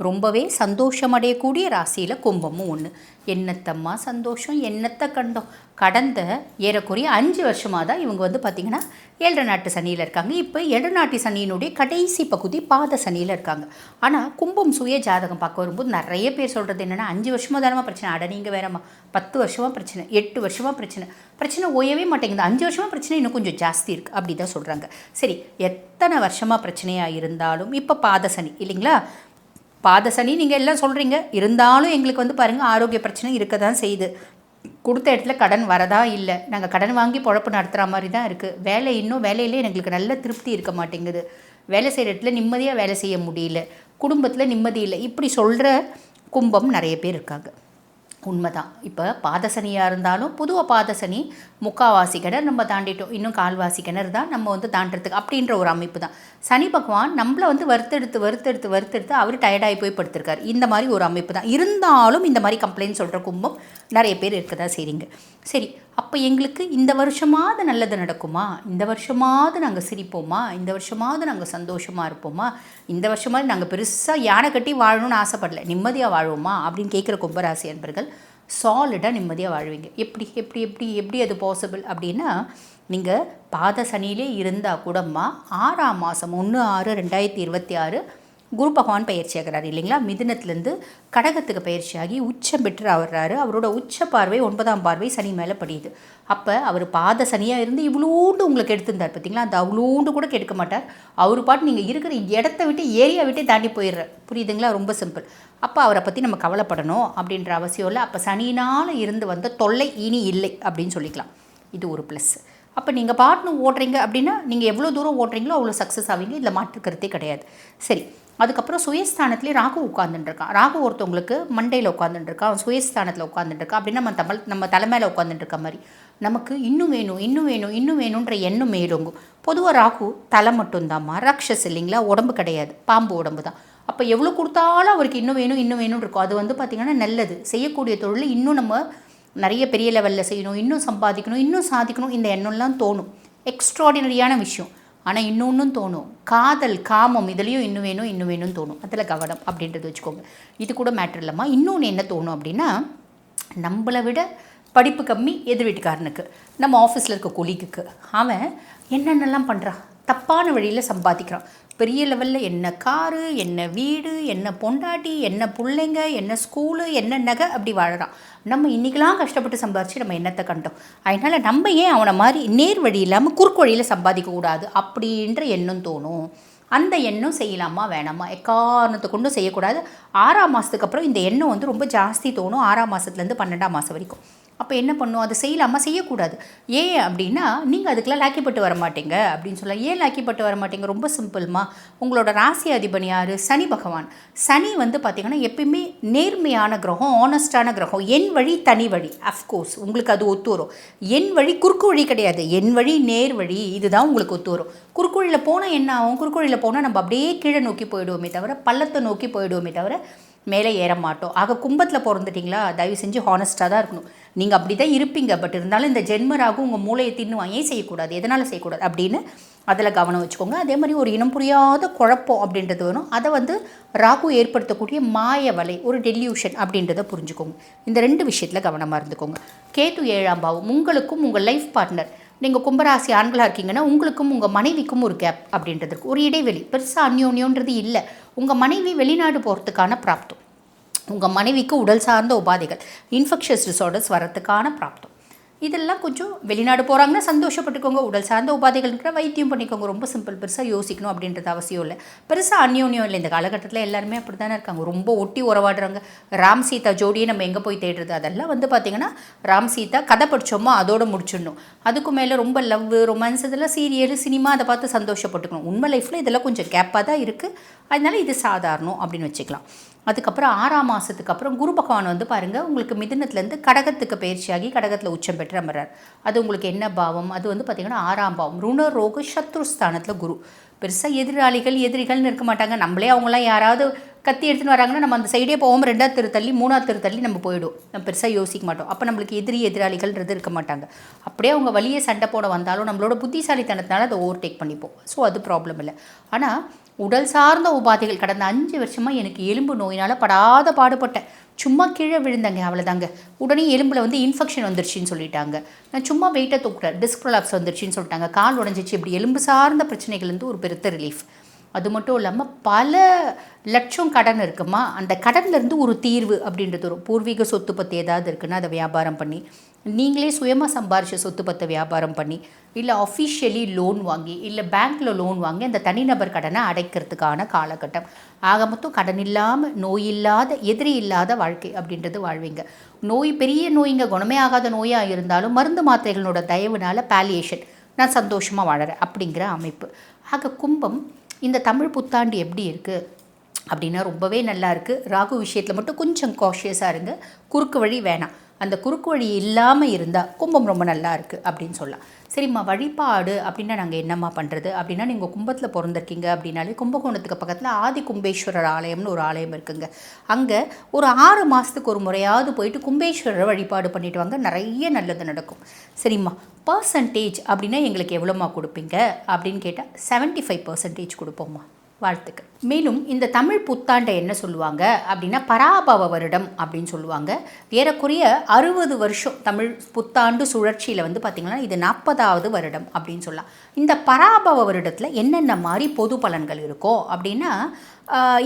ரொம்பவே சந்தோஷமடையக்கூடிய ராசியில் கும்பமும் ஒன்று. என்னத்தம்மா சந்தோஷம், என்னத்தை கண்டோம். கடந்த ஏறக்குறைய 5 வருஷமாக தான் இவங்க பார்த்திங்கன்னா 7 நாட்டு சனியில் இருக்காங்க. இப்போ 7 நாட்டு சனியினுடைய கடைசி பகுதி பாத சனியில் இருக்காங்க. ஆனால் கும்பம் சுய ஜாதகம் பார்க்க வரும்போது நிறைய பேர் சொல்கிறது என்னென்னா, 5 வருஷமாக தானமா பிரச்சனை, அட நீங்கள் வேறம்மா 10 வருஷமாக பிரச்சனை, 8 வருஷமாக பிரச்சனை ஓயவே மாட்டேங்குது, 5 வருஷமாக பிரச்சனை இன்னும் கொஞ்சம் ஜாஸ்தி இருக்குது அப்படி தான் சொல்கிறாங்க. சரி, எத்தனை வருஷமாக பிரச்சனையாக இருந்தாலும் இப்போ பாத சனி இல்லைங்களா, பாத சனி நீங்கள் எல்லாம் சொல்கிறீங்க, இருந்தாலும் எங்களுக்கு பாருங்கள் ஆரோக்கிய பிரச்சனை இருக்க தான் செய்யுது. கொடுத்த இடத்துல கடன் வரதா இல்லை, நாங்கள் கடன் வாங்கி பொழப்பு நடத்துகிற மாதிரி தான் இருக்குது. வேலையிலே எங்களுக்கு நல்ல திருப்தி இருக்க மாட்டேங்குது, வேலை செய்கிற இடத்துல நிம்மதியாக வேலை செய்ய முடியல, குடும்பத்தில் நிம்மதி இல்லை, இப்படி சொல்கிற கும்பம் நிறைய பேர் இருக்காங்க. உண்மைதான். இப்போ பாதசனியாக இருந்தாலும் பொதுவாக பாதசனி முக்காவாசி கிணறு நம்ம தாண்டிட்டோம், இன்னும் கால்வாசி கிணறு தான் நம்ம வந்து தாண்டறதுக்கு அப்படின்ற ஒரு அமைப்பு தான். சனி பகவான் நம்மளை வந்து வறுத்தெடுத்து அவர் டயர்டாகி போய் படுத்திருக்காரு. இந்த மாதிரி ஒரு அமைப்பு தான். இருந்தாலும் இந்த மாதிரி கம்ப்ளைண்ட் சொல்கிற கும்பம் நிறைய பேர் இருக்கதா செய்றீங்க. சரி, அப்போ எங்களுக்கு இந்த வருஷமாவது நல்லது நடக்குமா, இந்த வருஷமாவது நாங்கள் சிரிப்போமா, இந்த வருஷமாவது நாங்கள் சந்தோஷமாக இருப்போமா, இந்த வருஷமாவது நாங்கள் பெருசாக யானை கட்டி வாழணும்னு ஆசைப்படல, நிம்மதியாக வாழ்வோமா அப்படின்னு கேட்குற கும்பராசி அன்பர்கள் சாலிடாக நிம்மதியாக வாழ்வீங்க. எப்படி எப்படி எப்படி எப்படி அது பாசிபிள் அப்படின்னா, நீங்கள் பாத சனியிலே இருந்தால் கூடமா 6ஆம் மாதம் 1/6/2026 குரு பகவான் பயிற்சி ஆகிறார் இல்லைங்களா. மிதுனத்துலேருந்து கடகத்துக்கு பயிற்சியாகி உச்சம் பெற்று ஆகிறாரு. அவரோட உச்ச பார்வை 9ஆம் பார்வை சனி மேலே படியுது. அப்போ அவர் பாத சனியாக இருந்து இவ்வளோண்டு உங்களுக்கு எடுத்திருந்தார் பார்த்தீங்களா, அந்த அவ்வளோண்டு கூட கெடுக்க மாட்டார். அவர் பாட்டு நீங்கள் இருக்கிற இடத்த விட்டு ஏரியா விட்டு தாண்டி போயிடுறார். புரியுதுங்களா? ரொம்ப சிம்பிள். அப்போ அவரை பற்றி நம்ம கவலைப்படணும் அப்படின்ற அவசியம் இல்லை. அப்போ சனினால் இருந்து வந்த தொல்லை இனி இல்லை அப்படின்னு சொல்லிக்கலாம். இது ஒரு ப்ளஸ். அப்போ நீங்கள் பாட்னு ஓடுறீங்க அப்படின்னா நீங்கள் எவ்வளோ தூரம் ஓடுறீங்களோ அவ்வளோ சக்ஸஸ் ஆவீங்க. இதில் மாற்றுக்கிறதே கிடையாது. சரி, அதுக்கப்புறம் சுயஸ்தானத்துலேயே ராகு உட்காந்துட்டுருக்கான். ராகு ஒருத்தவங்களுக்கு மண்டையில் உட்காந்துட்டுருக்கான், அவன் சுயஸ்தானத்தில் உட்காந்துட்டுருக்கான் அப்படின்னா நம்ம தலைமையில் உட்காந்துட்டுருக்க மாதிரி நமக்கு இன்னும் வேணும் இன்னும் வேணும் இன்னும் வேணுன்ற எண்ணம் மேலோங்கும். பொதுவாக ராகு தலை மட்டும்தாம்மா, ராட்சஸ் இல்லைங்களா, உடம்பு கிடையாது, பாம்பு உடம்பு தான். அப்போ எவ்வளோ கொடுத்தாலும் அவருக்கு இன்னும் வேணும் இருக்கும். அது வந்து பார்த்திங்கன்னா நல்லது. செய்யக்கூடிய தொழில் இன்னும் நம்ம நிறைய பெரிய லெவலில் செய்யணும், இன்னும் சம்பாதிக்கணும், இன்னும் சாதிக்கணும், இந்த எண்ணம்லாம் தோணும். எக்ஸ்ட்ராடினரியான விஷயம். ஆனால் இன்னொன்றும் தோணும், காதல் காமம் இதுலேயும் இன்னும் வேணும்னு தோணும். அதில் கவனம் அப்படின்றது வச்சுக்கோங்க. இது கூட மேட்ரு இல்லைம்மா. இன்னொன்று என்ன தோணும் அப்படின்னா, நம்மளை விட படிப்பு கம்மி எதிர் வீட்டுக்காரனுக்கு, நம்ம ஆஃபீஸில் இருக்க கொலீகுக்கு, அவன் என்னென்னலாம் பண்ணுறான், தப்பான வழியில் சம்பாதிக்கிறான். பெரிய லெவலில் என்ன காரு, என்ன வீடு, என்ன பொண்டாட்டி, என்ன பிள்ளைங்க, என்ன ஸ்கூலு, என்ன நகை, அப்படி வாழறான். நம்ம இன்றைக்கெலாம் கஷ்டப்பட்டு சம்பாதிச்சு நம்ம என்னத்தை கண்டோம். அதனால் நம்ம ஏன் அவனை மாதிரி நேர் வழி இல்லாமல் குறுக்கு வழியில் சம்பாதிக்கக்கூடாது அப்படின்ற எண்ணம் தோணும். அந்த எண்ணம் செய்யலாமா வேணாமா, எக்காரணத்தை கொண்டும் செய்யக்கூடாது. 6ஆம் மாதத்துக்கு அப்புறம் இந்த எண்ணம் வந்து ரொம்ப ஜாஸ்தி தோணும். 6ஆம் மாதத்துலேருந்து 12ஆம் மாதம் வரைக்கும். அப்போ என்ன பண்ணும், அது செய்யலாமா, செய்யக்கூடாது. ஏன் அப்படின்னா, நீங்கள் அதுக்கெலாம் லாக்கிப்பட்டு வர மாட்டீங்க அப்படின்னு சொல்லலாம். ஏன் லாக்கிப்பட்டு வர மாட்டீங்க, ரொம்ப சிம்பிள்மா. உங்களோட ராசி அதிபதி யார், சனி பகவான். சனி வந்து பார்த்திங்கன்னா எப்பயுமே நேர்மையான கிரகம், ஆனஸ்டான கிரகம். என் வழி தனி வழி, அஃப்கோர்ஸ் உங்களுக்கு அது ஒத்து வரும். என் வழி குறுக்கு வழி கிடையாது, என் வழி நேர் வழி, இதுதான் உங்களுக்கு ஒத்து வரும். குறுக்கு வழியில் போனால் என்ன ஆகும், குறுக்கு வழியில் போனால் நம்ம அப்படியே கீழே நோக்கி போயிடுவோமே தவிர, பள்ளத்தை நோக்கி போயிடுவோமே தவிர மேலே ஏற மாட்டோம். ஆக கும்பத்தில் பிறந்துட்டிங்களா, தயவு செஞ்சு ஹானஸ்ட்டாக தான் இருக்கணும். நீங்கள் அப்படி தான் இருப்பீங்க. பட் இருந்தாலும் இந்த ஜென்மராகும் உங்கள் மூளையை தின்னுவாங்க. ஏன் செய்யக்கூடாது, எதனால் செய்யக்கூடாது அப்படின்னு அதில் கவனம் வச்சுக்கோங்க. அதே மாதிரி ஒரு இனம் புரியாத குழப்பம் அப்படின்றது வரும். அதை வந்து ராகு ஏற்படுத்தக்கூடிய மாய வலை, ஒரு டெல்யூஷன் அப்படின்றத புரிஞ்சுக்கோங்க. இந்த 2 விஷயத்தில் கவனமாக இருந்துக்கோங்க. கேது 7ஆம் பாவம். உங்களுக்கும் உங்கள் லைஃப் பார்ட்னர், நீங்கள் கும்பராசி ஆண்களாக இருக்கீங்கன்னா உங்களுக்கும் உங்கள் மனைவிக்கும் ஒரு கேப் அப்படின்றது இருக்குது, ஒரு இடைவெளி. பெருசாக அந்யோன்யோன்றது இல்லை. உங்கள் மனைவி வெளிநாடு போகிறதுக்கான பிராப்தம், உங்கள் மனைவிக்கு உடல் சார்ந்த உபாதைகள், இன்ஃபெக்ஷஸ் டிசார்டர்ஸ் வரத்துக்கான பிராப்தம். இதெல்லாம் கொஞ்சம் வெளிநாடு போகிறாங்கன்னா சந்தோஷப்பட்டுக்கோங்க. உடல் சார்ந்த உபாதைகள் இருக்கிற வைத்தியம் பண்ணிக்கோங்க. ரொம்ப சிம்பிள். பெருசாக யோசிக்கணும் அப்படின்றது அவசியம் இல்லை. பெருசாக அந்யோன்யம் இல்லை. இந்த காலகட்டத்தில் எல்லாருமே அப்படி தானே இருக்காங்க, ரொம்ப ஒட்டி உறவாடுறாங்க. ராம் சீதா ஜோடியை நம்ம எங்கே போய் தேடுறது, அதெல்லாம் வந்து பார்த்திங்கன்னா ராம் சீதா கதை படித்தோமோ அதோடு முடிச்சிடணும். அதுக்கு மேலே ரொம்ப லவ், ரொமான்ஸ், இதெல்லாம் சீரியல், சினிமா, அதை பார்த்து சந்தோஷப்பட்டுக்கணும். உண்மை லைஃப்பில் இதெல்லாம் கொஞ்சம் கேப்பாக தான் இருக்குது. அதனால இது சாதாரணம் அப்படின்னு வச்சுக்கலாம். அதுக்கப்புறம் 6ஆம் மாதத்துக்கு அப்புறம் குரு பகவான் வந்து பாருங்கள் உங்களுக்கு மிதுனத்துலேருந்து கடகத்துக்கு பயிற்சியாகி கடகத்தில் உச்சம் பெற்று அமர்றார். அது உங்களுக்கு என்ன பாவம், அது வந்து பார்த்திங்கன்னா 6ஆம் பாவம். ருண ரோக சத்ருஸ்தானத்தில் குரு. பெருசாக எதிரிகள்னு இருக்க மாட்டாங்க. நம்மளே அவங்களாம் யாராவது கத்தி எடுத்துன்னு வராங்கன்னா நம்ம அந்த சைடே போவோம், 2ஆவது தெரு தள்ளி 3ஆவது தெரு தள்ளி நம்ம போயிடும். நம்ம பெருசாக யோசிக்க மாட்டோம். அப்போ நம்மளுக்கு எதிராளிகள்ன்றது இருக்க மாட்டாங்க. அப்படியே அவங்க வழியே சண்டை போட வந்தாலும் நம்மளோட புத்திசாலித்தனத்தினால அதை ஓவர்டேக் பண்ணிப்போம். ஸோ அது ப்ராப்ளம் இல்லை. ஆனால் உடல் சார்ந்த உபாதைகள் கடந்த 5 வருஷமாக எனக்கு எலும்பு நோயினால் படாத பாடுபட்டேன். சும்மா கீழே விழுந்தங்க, அவ்வளோதாங்க. உடனே எலும்பில் வந்து இன்ஃபெக்ஷன் வந்துருச்சுன்னு சொல்லிட்டாங்க. நான் சும்மா வெயிட்டை தூக்குறேன், டிஸ்க் ப்ரொலாப்ஸ் வந்துருச்சுன்னு சொல்லிட்டாங்க. கால் உடஞ்சிச்சு. இப்படி எலும்பு சார்ந்த பிரச்சனைகள்லேருந்து ஒரு பெருத்த ரிலீஃப். அது மட்டும் இல்லாமல் பல லட்சம் கடன் இருக்குமா, அந்த கடன்லேருந்து ஒரு தீர்வு அப்படின்றது வரும். பூர்வீக சொத்து பற்றி ஏதாவது இருக்குன்னா அதை வியாபாரம் பண்ணி, நீங்களே சுயமாக சம்பாரித்த சொத்து பற்றி வியாபாரம் பண்ணி, இல்லை அஃபிஷியலி லோன் வாங்கி, இல்லை பேங்க்கில் லோன் வாங்கி அந்த தனிநபர் கடனை அடைக்கிறதுக்கான காலகட்டம். ஆக மொத்தம் கடன் இல்லாமல், நோய் இல்லாத, எதிரி இல்லாத வாழ்க்கை அப்படின்றது வாழ்வீங்க. நோய் பெரிய நோய்ங்க, குணமே ஆகாத நோயாக இருந்தாலும் மருந்து மாத்திரைகளோட தயவுனால பாலியேஷன், நான் சந்தோஷமாக வாழறேன் அப்படிங்கிற அமைப்பு. ஆக கும்பம் இந்த தமிழ் புத்தாண்டு எப்படி இருக்குது, அப்படின்னா ரொம்பவே நல்லா இருக்குது. ராகு விஷயத்தில் மட்டும் கொஞ்சம் காஷியஸாக இருங்க. குறுக்கு வழி வேணாம். அந்த குறுக்கு வழி இல்லாமல் இருந்தால் கும்பம் ரொம்ப நல்லா இருக்குது அப்படின்னு சொல்லலாம். சரிம்மா, வழிபாடு அப்படின்னா நாங்கள் என்னம்மா பண்ணுறது அப்படின்னா, நீங்கள் கும்பத்தில் பிறந்திருக்கீங்க அப்படின்னாலே கும்பகோணத்துக்கு பக்கத்தில் ஆதி கும்பேஸ்வரர் ஆலயம்னு ஒரு ஆலயம் இருக்குங்க. அங்கே ஒரு 6 மாதத்துக்கு ஒரு முறையாவது போயிட்டு கும்பேஸ்வரரை வழிபாடு பண்ணிட்டு வாங்க, நிறைய நல்லது நடக்கும். சரிம்மா, பர்சன்டேஜ் அப்படின்னா எங்களுக்கு எவ்வளோம்மா கொடுப்பீங்க அப்படின்னு கேட்டால் 75% கொடுப்போம்மா. வாழ்த்துக்கள். மேலும் இந்த தமிழ் புத்தாண்டை என்ன சொல்லுவாங்க அப்படின்னா பராபவ வருடம் அப்படின்னு சொல்லுவாங்க. ஏறக்குறைய 60 வருஷம் தமிழ் புத்தாண்டு சுழற்சியில் வந்து பார்த்திங்கன்னா இது 40வது வருடம் அப்படின்னு சொல்லலாம். இந்த பராபவ வருடத்தில் என்னென்ன மாதிரி பொது பலன்கள் இருக்கும் அப்படின்னா,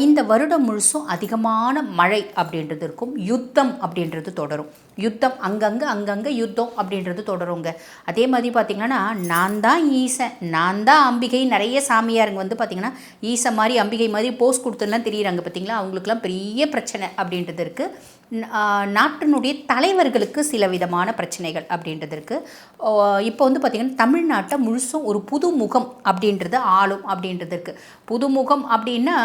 இந்த வருடம் முழுசும் அதிகமான மழை அப்படின்றது இருக்கும். யுத்தம் அப்படின்றது தொடரும். யுத்தம் அங்கங்கே யுத்தம் அப்படின்றது தொடருங்க. அதே மாதிரி பார்த்திங்கன்னா, நான் தான் ஈசன், நான் தான் அம்பிகை, நிறைய சாமியாருங்க வந்து பார்த்திங்கன்னா ஈசன் மாதிரி அம்பிகை மாதிரி போஸ்ட் கொடுத்துலாம் தெரியுறாங்க பார்த்திங்களா. அவங்களுக்குலாம் பெரிய பிரச்சனை அப்படின்றது இருக்குது. நாட்டினுடைய தலைவர்களுக்கு சில விதமான பிரச்சனைகள் அப்படின்றது இருக்குது. இப்போ வந்து பார்த்திங்கன்னா தமிழ்நாட்டை முழுசும் ஒரு புது முகம் அப்படின்றது ஆளும் அப்படின்றது இருக்குது. புதுமுகம் அப்படின்னா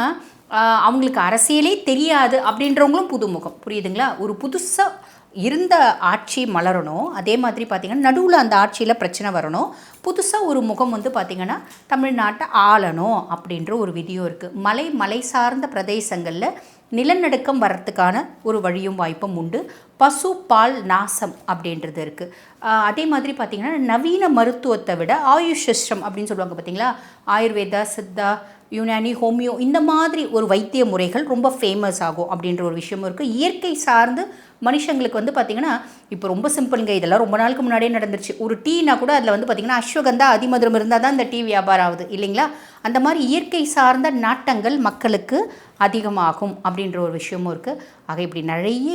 அவங்களுக்கு அரசியலே தெரியாது அப்படின்றவங்களும் புதுமுகம், புரியுதுங்களா? ஒரு புதுசாக இருந்த ஆட்சி மலரணும். அதே மாதிரி பார்த்திங்கன்னா நடுவில் அந்த ஆட்சியில் பிரச்சனை வரணும். புதுசாக ஒரு முகம் வந்து பார்த்திங்கன்னா தமிழ்நாட்டை ஆளணும் அப்படின்ற ஒரு விதியும் இருக்குது. மலை சார்ந்த பிரதேசங்களில் நிலநடுக்கம் வர்றதுக்கான ஒரு வழியும் வாய்ப்பும் உண்டு. பசு பால் நாசம் அப்படின்றது இருக்குது. அதே மாதிரி பார்த்திங்கன்னா நவீன மருத்துவத்தை விட ஆயுஷ் சிஸ்டம் அப்படின்னு சொல்லுவாங்க பார்த்திங்களா. ஆயுர்வேதா, சித்தா, யுனானி, ஹோமியோ இந்த மாதிரி ஒரு வைத்திய முறைகள் ரொம்ப ஃபேமஸ் ஆகும் அப்படின்ற ஒரு விஷயமும் இருக்குது. இயற்கை சார்ந்து மனுஷங்களுக்கு வந்து பார்த்திங்கன்னா இப்போ ரொம்ப சிம்பிளுங்க. இதெல்லாம் ரொம்ப நாளுக்கு முன்னாடியே நடந்துருச்சு. ஒரு டீனா கூட அதில் வந்து பார்த்திங்கன்னா அஸ்வகந்தா அதிமதுரம் இருந்தால் தான் இந்த டீ வியாபாரம் ஆகுது இல்லைங்களா. அந்த மாதிரி இயற்கை சார்ந்த நாட்டங்கள் மக்களுக்கு அதிகமாகும் அப்படின்ற ஒரு விஷயமும் இருக்குது. ஆக இப்படி நிறைய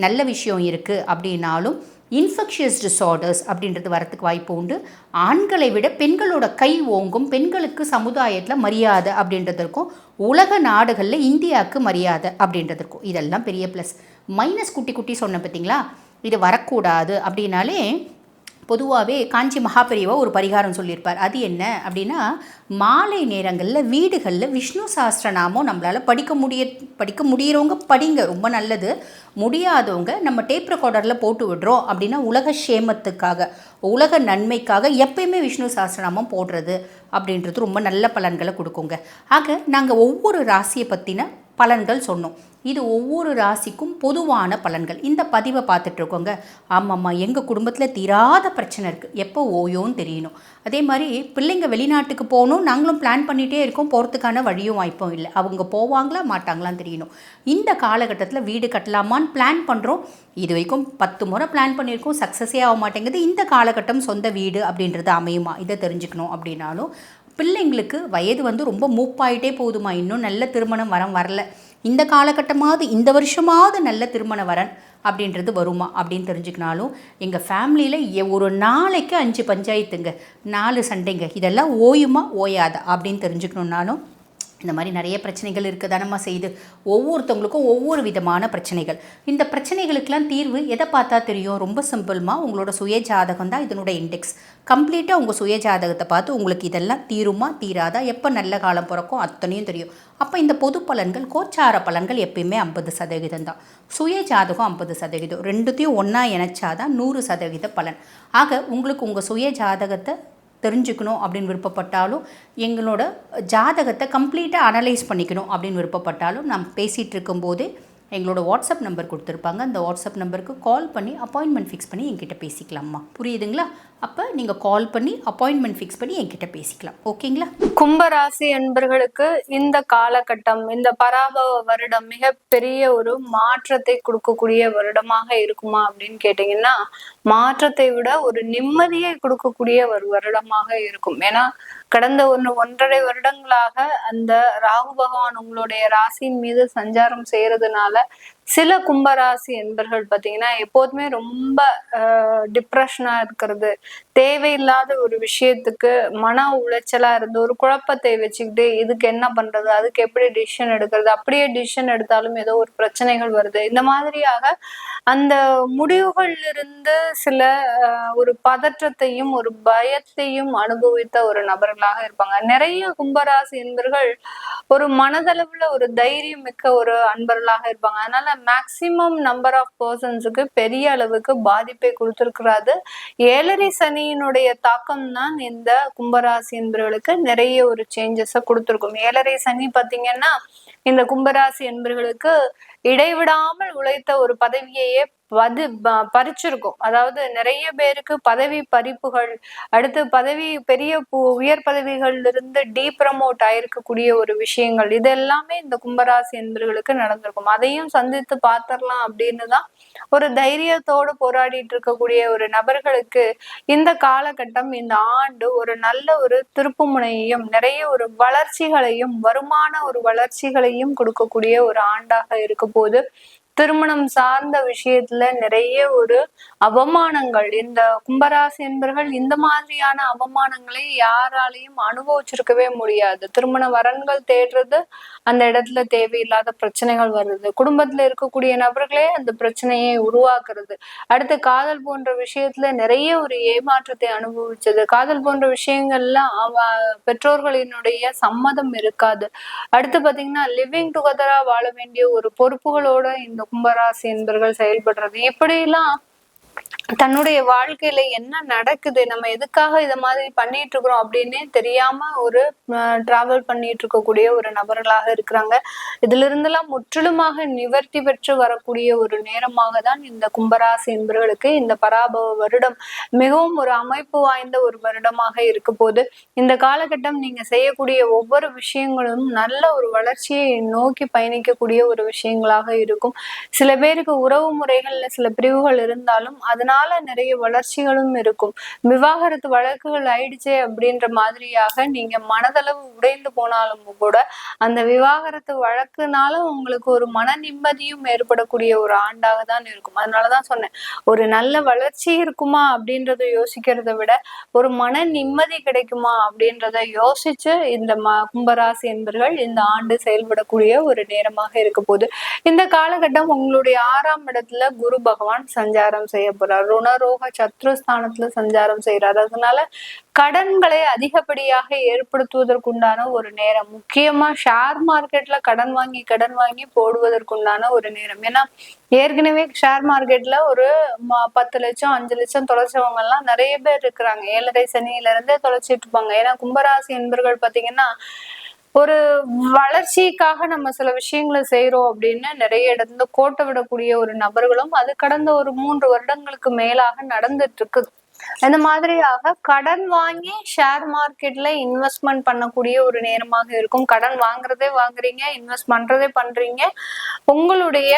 நல்ல விஷயம் இருக்குது அப்படின்னாலும் இன்ஃபெக்ஷியஸ் டிஸார்டர்ஸ் அப்படின்றது வரத்துக்கு வாய்ப்பு உண்டு. ஆண்களை விட பெண்களோட கை ஓங்கும், பெண்களுக்கு சமுதாயத்தில் மரியாதை அப்படின்றது இருக்கும். உலக நாடுகளில் இந்தியாவுக்கு மரியாதை அப்படின்றது இருக்கும். இதெல்லாம் பெரிய ப்ளஸ். மைனஸ் குட்டி குட்டி சொன்ன பார்த்தீங்களா, இது வரக்கூடாது அப்படின்னாலே பொதுவாகவே காஞ்சி மகாபெரிவா ஒரு பரிகாரம் சொல்லியிருப்பார். அது என்ன அப்படின்னா, மாலை நேரங்களில் வீடுகளில் விஷ்ணு சாஸ்திரநாமம் நம்மளால் படிக்க முடியறவங்க படிங்க, ரொம்ப நல்லது. முடியாதவங்க நம்ம டேப் ரெக்கார்டரில் போட்டு விடுறோம் அப்படின்னா உலக சேமத்துக்காக, உலக நன்மைக்காக எப்பயுமே விஷ்ணு சாஸ்திரநாமம் போடுறது அப்படின்றது ரொம்ப நல்ல பலன்களை கொடுக்குங்க. ஆக நாங்கள் ஒவ்வொரு ராசியை பற்றின பலன்கள் சொன்னோம். இது ஒவ்வொரு ராசிக்கும் பொதுவான பலன்கள். இந்த பதிவை பார்த்துட்ருக்கோங்க. ஆமாம்மா, எங்கள் குடும்பத்தில் தீராத பிரச்சனை இருக்குது, எப்போ ஓயோன்னு தெரியணும். அதே மாதிரி பிள்ளைங்க வெளிநாட்டுக்கு போகணும், நாங்களும் பிளான் பண்ணிகிட்டே இருக்கோம், போகிறதுக்கான வழியும் வாய்ப்பும் இல்லை. அவங்க போவாங்களா மாட்டாங்களான்னு தெரியணும். இந்த காலகட்டத்தில் வீடு கட்டலாமான்னு பிளான் பண்ணுறோம். இது வரைக்கும் 10 முறை பிளான் பண்ணியிருக்கோம், சக்ஸஸே ஆக மாட்டேங்குது. இந்த காலகட்டம் சொந்த வீடு அப்படின்றது அமையுமா, இதை தெரிஞ்சுக்கணும் அப்படின்னாலும் பிள்ளைங்களுக்கு வயது வந்து ரொம்ப மூப்பாயிட்டே போகுதுமா, இன்னும் நல்ல திருமணம் வரல, இந்த காலகட்டமாவது இந்த வருஷமாவது நல்ல திருமண வரன் அப்படின்றது வருமா அப்படின்னு தெரிஞ்சுக்கினாலும், எங்கள் ஃபேமிலியில் ஒரு நாளைக்கு 5 பஞ்சாயத்துங்க, 4 சண்டைங்க, இதெல்லாம் ஓயுமா ஓயாதா அப்படின்னு தெரிஞ்சுக்கணுன்னாலும் இந்த மாதிரி நிறைய பிரச்சனைகள் இருக்க தானம்மா செய்து. ஒவ்வொருத்தவங்களுக்கும் ஒவ்வொரு விதமான பிரச்சனைகள். இந்த பிரச்சனைகளுக்கெல்லாம் தீர்வு எதை பார்த்தா தெரியும்? ரொம்ப சிம்பிள்மா, உங்களோட சுய ஜாதகம் தான் இதனோட இண்டெக்ஸ். கம்ப்ளீட்டாக உங்கள் சுய ஜாதகத்தை பார்த்து உங்களுக்கு இதெல்லாம் தீருமா தீராதா, எப்போ நல்ல காலம் பிறக்கும் அத்தனையும் தெரியும். அப்போ இந்த பொது பலன்கள், கோச்சார பலன்கள் எப்பயுமே 50% தான். சுய ஜாதகம் 50%, ரெண்டுத்தையும் ஒன்றா இணைச்சாதான் 100% பலன். ஆக உங்களுக்கு உங்கள் சுய ஜாதகத்தை தெரிஞ்சுக்கணும் அப்படின்னு விருப்பப்பட்டாலும், எங்களோட ஜாதகத்தை கம்ப்ளீட்டாக அனலைஸ் பண்ணிக்கணும் அப்படின்னு விருப்பப்பட்டாலும், நாம் பேசிகிட்டு இருக்கும்போதே எங்களோட வாட்ஸ்அப் நம்பர் கொடுத்துருப்பாங்க. அந்த வாட்ஸ்அப் நம்பருக்கு கால் பண்ணி அப்பாயின்மெண்ட் ஃபிக்ஸ் பண்ணி என்கிட்ட பேசிக்கலாம்மா. புரியுதுங்களா? அப்போ நீங்கள் கால் பண்ணி அப்பாயின்மெண்ட் ஃபிக்ஸ் பண்ணி என்கிட்ட பேசிக்கலாம். ஓகேங்களா? கும்பராசி என்பர்களுக்கு இந்த காலகட்டம், இந்த பராபவ வருடம் மிகப்பெரிய ஒரு மாற்றத்தை கொடுக்கக்கூடிய வருடமாக இருக்குமா அப்படின்னு கேட்டீங்கன்னா, மாற்றத்தை விட ஒரு நிம்மதியை கொடுக்கக்கூடிய ஒரு வருடமாக இருக்கும். ஏன்னா கடந்த 1.5 வருடங்களாக அந்த ராகு பகவான் உங்களுடைய ராசியின் மீது சஞ்சாரம் செய்யறதுனால சில கும்பராசி என்பர்கள் பாத்தீங்கன்னா எப்போதுமே ரொம்ப டிப்ரெஷனா இருக்கிறது, தேவையில்லாத ஒரு விஷயத்துக்கு மன உளைச்சலா இருந்து ஒரு குழப்பத்தை வச்சுக்கிட்டு இதுக்கு என்ன பண்றது, அதுக்கு எப்படி டிசிஷன் எடுக்கிறது, அப்படியே டிசிஷன் எடுத்தாலும் ஏதோ ஒரு பிரச்சனைகள் வருது, இந்த மாதிரியாக அந்த முடிவுகள் இருந்து சில ஒரு பதற்றத்தையும் ஒரு பயத்தையும் அனுபவித்த ஒரு நபர்களாக இருப்பாங்க. நிறைய கும்பராசி என்பர்கள் ஒரு மனதளவுல ஒரு தைரியம் மிக்க ஒரு அன்பர்களாக இருப்பாங்க. அதனால மேக்சிமம் நம்பர் ஆஃப் பர்சன்ஸுக்கு பெரிய அளவுக்கு பாதிப்பை கொடுத்திருக்கிறாது. 7.5 சனியினுடைய தாக்கம் தான் இந்த கும்பராசி என்பவர்களுக்கு நிறைய ஒரு சேஞ்சஸ கொடுத்திருக்கும். 7.5 சனி பாத்தீங்கன்னா இந்த கும்பராசி என்பவர்களுக்கு இடைவிடாமல் உழைத்த ஒரு பதவியையே பறிச்சிருக்கும். அதாவது நிறைய பேருக்கு பதவி பறிப்புகள், அடுத்து பதவி பெரிய உயர் பதவிகள்ல இருந்து டீப்ரமோட் ஆயிருக்கக்கூடிய ஒரு விஷயங்கள், இது எல்லாமே இந்த கும்பராசி என்பவர்களுக்கு நடந்திருக்கும். அதையும் சந்தித்து பார்த்திடலாம் அப்படின்னு தான் ஒரு தைரியத்தோடு போராடிட்டு இருக்கக்கூடிய ஒரு நபர்களுக்கு இந்த காலகட்டம், இந்த ஆண்டு ஒரு நல்ல ஒரு திருப்பு முனையையும் நிறைய ஒரு வளர்ச்சிகளையும் வருமான ஒரு வளர்ச்சிகளையும் கொடுக்கக்கூடிய ஒரு ஆண்டாக இருக்க போது. திருமணம் சார்ந்த விஷயத்துல நிறைய ஒரு அவமானங்கள், இந்த கும்பராசி என்பர்கள் இந்த மாதிரியான அவமானங்களை யாராலையும் அனுபவிச்சிருக்கவே முடியாது. திருமண வரன்கள் தேடுறது, அந்த இடத்துல தேவையில்லாத பிரச்சனைகள் வருது, குடும்பத்துல இருக்கக்கூடிய நபர்களே அந்த பிரச்சனையை உருவாக்குறது, அடுத்து காதல் போன்ற விஷயத்துல நிறைய ஒரு ஏமாற்றத்தை அனுபவிச்சது, காதல் போன்ற விஷயங்கள்ல பெற்றோர்களினுடைய சம்மதம் இருக்காது, அடுத்து பாத்தீங்கன்னா லிவிங் டுகெதரா வாழ வேண்டிய ஒரு பொறுப்புகளோட இந்த கும்பராசி என்பர்கள் செயல்படுறது, இப்படியெல்லாம் தன்னுடைய வாழ்க்கையில என்ன நடக்குது, நம்ம எதுக்காக இத மாதிரி பண்ணிட்டு இருக்கிறோம் அப்படின்னே தெரியாம ஒரு டிராவல் பண்ணிட்டு இருக்கக்கூடிய ஒரு நபர்களாக இருக்கிறாங்க. இதுல இருந்தெல்லாம் முற்றிலுமாக நிவர்த்தி பெற்று வரக்கூடிய ஒரு நேரமாக தான் இந்த கும்பராசி என்பவர்களுக்கு இந்த பராபவ வருடம் மிகவும் ஒரு அமைப்பு வாய்ந்த ஒரு வருடமாக இருக்க போது. இந்த காலகட்டம் நீங்க செய்யக்கூடிய ஒவ்வொரு விஷயங்களும் நல்ல ஒரு வளர்ச்சியை நோக்கி பயணிக்கக்கூடிய ஒரு விஷயங்களாக இருக்கும். சில பேருக்கு உறவு முறைகள்ல சில பிரிவுகள் இருந்தாலும் அதனால நிறைய வளர்ச்சிகளும் இருக்கும். விவாகரத்து வழக்குகள் ஆயிடுச்சே அப்படின்ற மாதிரியாக நீங்க மனதளவு உடைந்து போனாலும் கூட அந்த விவாகரத்து வழக்குனால உங்களுக்கு ஒரு மன நிம்மதியும் ஏற்படக்கூடிய ஒரு ஆண்டாக தான் இருக்கும். அதனாலதான் சொன்னேன், ஒரு நல்ல வளர்ச்சி இருக்குமா அப்படின்றத யோசிக்கிறத விட ஒரு மன நிம்மதி கிடைக்குமா அப்படின்றத யோசிச்சு இந்த கும்பராசி என்பர்கள் இந்த ஆண்டு செயல்படக்கூடிய ஒரு நேரமாக இருக்க போது. இந்த காலகட்டம் உங்களுடைய 6ஆம் இடத்துல குரு பகவான் சஞ்சாரம் செய்ய போறார், ருணரோக சத்ருஸ்தானத்துல சஞ்சாரம் செய்யறாரு. அதனால கடன்களை அதிகப்படியாக ஏற்படுத்துவதற்குண்டான ஒரு நேரம், முக்கியமா ஷேர் மார்க்கெட்ல கடன் வாங்கி போடுவதற்குண்டான ஒரு நேரம். ஏன்னா ஏற்கனவே ஷேர் மார்க்கெட்ல ஒரு 10 லட்சம் 5 லட்சம் தொலைச்சவங்க எல்லாம் நிறைய பேர் இருக்கிறாங்க. 7.5 சனியில இருந்தே தொலைச்சிட்டு இருப்பாங்க. ஏன்னா கும்பராசி என்பர்கள் பாத்தீங்கன்னா ஒரு வளர்ச்சிக்காக நம்ம சில விஷயங்களை செய்யறோம் அப்படின்னு நிறைய இடத்துல கோட்டை விடக்கூடிய ஒரு நபர்களும் அது கடந்த ஒரு 3 வருடங்களுக்கு மேலாக நடந்துட்டு இருக்குது. இந்த மாதிரியாக கடன் வாங்கி ஷேர் மார்க்கெட்ல இன்வெஸ்ட்மெண்ட் பண்ணக்கூடிய ஒரு நேரமாக இருக்கும். கடன் வாங்குறீங்க, இன்வெஸ்ட் பண்றீங்க. உங்களுடைய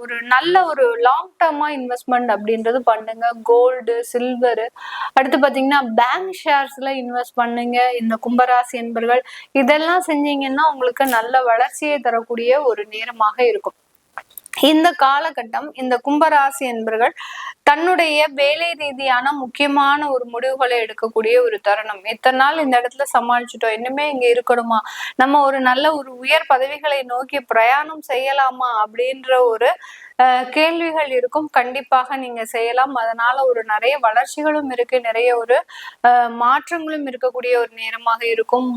ஒரு நல்ல ஒரு லாங் டர்மா இன்வெஸ்ட்மெண்ட் அப்படின்றது பண்ணுங்க. கோல்டு, சில்வர், அடுத்து பாத்தீங்கன்னா பேங்க் ஷேர்ஸ்ல இன்வெஸ்ட் பண்ணுங்க. இந்த கும்பராசி என்பர்கள் இதெல்லாம் செஞ்சீங்கன்னா உங்களுக்கு நல்ல வளர்ச்சியை தரக்கூடிய ஒரு நேரமாக இருக்கும். இந்த காலகட்டம் இந்த கும்பராசி என்பர்கள் தன்னுடைய வேலை ரீதியான முக்கியமான ஒரு முடிவுகளை எடுக்கக்கூடிய ஒரு தருணம். இத்தனை நாள் இந்த இடத்துல சமாளிச்சுட்டோம், இன்னுமே இங்க இருக்கணுமா, நம்ம ஒரு நல்ல ஒரு உயர் பதவிகளை நோக்கி பிரயாணம் செய்யலாமா அப்படின்ற ஒரு கேள்விகள் இருக்கும். கண்டிப்பாக நீங்க செய்யலாம். அதனால ஒரு நிறைய வளர்ச்சிகளும் இருக்கு, நிறைய ஒரு மாற்றங்களும் இருக்கக்கூடிய ஒரு நேரமாக இருக்கும்.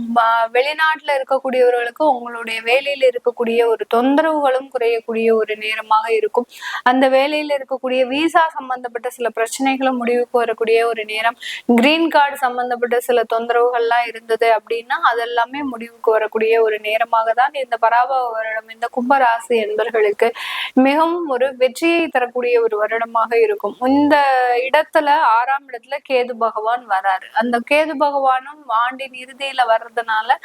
வெளிநாட்டுல இருக்கக்கூடியவர்களுக்கு உங்களுடைய வேலையில இருக்கக்கூடிய ஒரு தொந்தரவுகளும் குறையக்கூடிய ஒரு நேரமாக இருக்கும். அந்த வேலையில இருக்கக்கூடிய விசா சம்பந்தப்பட்ட சில பிரச்சனைகளும் முடிவுக்கு வரக்கூடிய ஒரு நேரம். கிரீன் கார்டு சம்பந்தப்பட்ட சில தொந்தரவுகள்லாம் இருந்தது அப்படின்னா அதெல்லாமே முடிவுக்கு வரக்கூடிய ஒரு நேரமாக தான் இந்த பராபவ வருடம் இந்த கும்பராசி என்பர்களுக்கு மிகவும் ஒரு வெற்றியை தரக்கூடிய ஒரு வருடமாக இருக்கும். இந்த இடத்துல 6ஆம் இடத்துல கேது பகவான் வராரு. அந்த கேது பகவானும் ஆண்டின் இறுதியில வர்றதுனால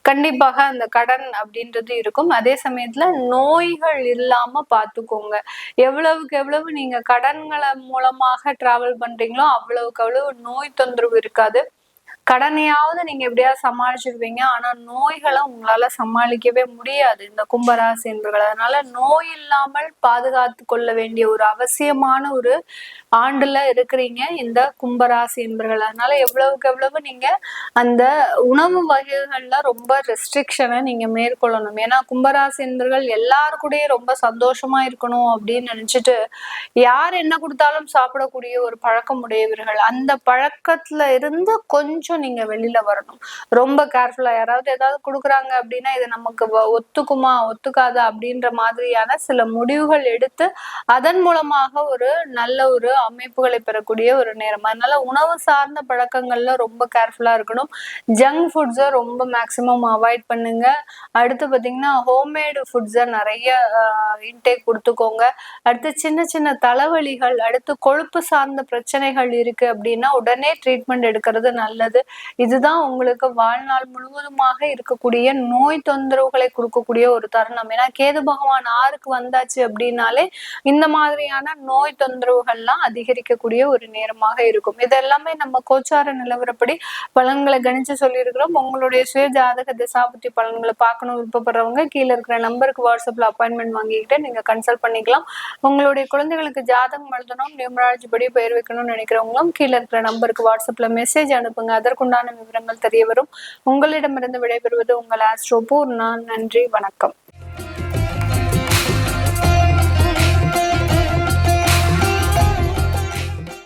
கண்டிப்பாக அந்த கடன் அப்படின்றது இருக்கும். அதே சமயத்துல நோய்கள் இல்லாம பாத்துக்கோங்க. எவ்வளவுக்கு எவ்வளவு நீங்க கடன்களை மூலமாக டிராவல் பண்றீங்களோ அவ்வளவுக்கு அவ்வளவு நோய் தொந்தரவு இருக்காது. கடனையாவது நீங்க எப்படியாவது சமாளிச்சிருவீங்க. ஆனா நோய்களை உங்களால சமாளிக்கவே முடியாது இந்த கும்பராசி என்பர்கள். அதனால நோய் இல்லாமல் பாதுகாத்து கொள்ள வேண்டிய ஒரு அவசியமான ஒரு ஆண்டுல இருக்கிறீங்க இந்த கும்பராசி என்பர்கள். அதனால எவ்வளவுக்கு எவ்வளவு நீங்க அந்த உணவு வகைகள்ல ரொம்ப ரெஸ்ட்ரிக்ஷனை நீங்க மேற்கொள்ளணும். ஏன்னா கும்பராசி என்பர்கள் எல்லாரு கூடயும் ரொம்ப சந்தோஷமா இருக்கணும் அப்படின்னு நினைச்சிட்டு யார் என்ன கொடுத்தாலும் சாப்பிடக்கூடிய ஒரு பழக்கம் உடையவர்கள். அந்த பழக்கத்துல இருந்து கொஞ்சம் நீங்க வெளியில வரணும். ரொம்ப கேர்ஃபுல்லா யாராவது ஏதாவது கொடுக்குறாங்க அப்படின்னா இது நமக்கு ஒத்துக்குமா ஒத்துக்காதா அப்படின்ற மாதிரியான சில முடிவுகள் எடுத்து அதன் மூலமாக ஒரு நல்ல ஒரு அமைப்புகளை பெறக்கூடிய ஒரு நேரம். அதனால உணவு சார்ந்த பழக்கங்கள்ல ரொம்ப கேர்ஃபுல்லா இருக்கணும். ஜங்க் ஃபுட்ஸை ரொம்ப மேக்சிமம் அவாய்ட் பண்ணுங்க. அடுத்து பாத்தீங்கன்னா ஹோம்மேடு ஃபுட்ஸை நிறைய இன்டேக் கொடுத்துக்கோங்க. அடுத்து சின்ன சின்ன தலைவலிகள், அடுத்து கொழுப்பு சார்ந்த பிரச்சனைகள் இருக்கு அப்படின்னா உடனே ட்ரீட்மெண்ட் எடுக்கிறது நல்லது. இதுதான் உங்களுக்கு வாழ்நாள் முழுவதுமாக இருக்கக்கூடிய நோய் தொந்தரவுகளை கொடுக்கக்கூடிய ஒரு தருணம். ஏன்னா கேது பகவான் 6க்கு வந்தாச்சு அப்படின்னாலே இந்த மாதிரியான நோய் தொந்தரவுகள்லாம் அதிகரிக்கக்கூடிய ஒரு நேரமாக இருக்கும். இதெல்லாமே நம்ம கோச்சார நிலவரப்படி பலன்களை கணிச்சு சொல்லியிருக்கிறோம். உங்களுடைய சுய ஜாதக திசாபுத்தி பலன்களை பார்க்கணும் விருப்பப்படுறவங்க கீழே இருக்கிற நம்பருக்கு வாட்ஸ்அப்ல அப்பாயின்மெண்ட் வாங்கிக்கிட்டு நீங்க கன்சல்ட் பண்ணிக்கலாம். உங்களுடைய குழந்தைகளுக்கு ஜாதகம் எழுதணும், நியூமராலஜி படி பெயர் வைக்கணும்னு நினைக்கிறவங்களும் கீழே இருக்கிற நம்பருக்கு வாட்ஸ்அப்ல மெசேஜ் அனுப்புங்க. அதற்குண்டான விவரங்கள் தெரிய வரும். உங்களிடமிருந்து விடைபெறுவது உங்கள் ஆஸ்ட்ரோ பூர்ணா. நன்றி, வணக்கம்.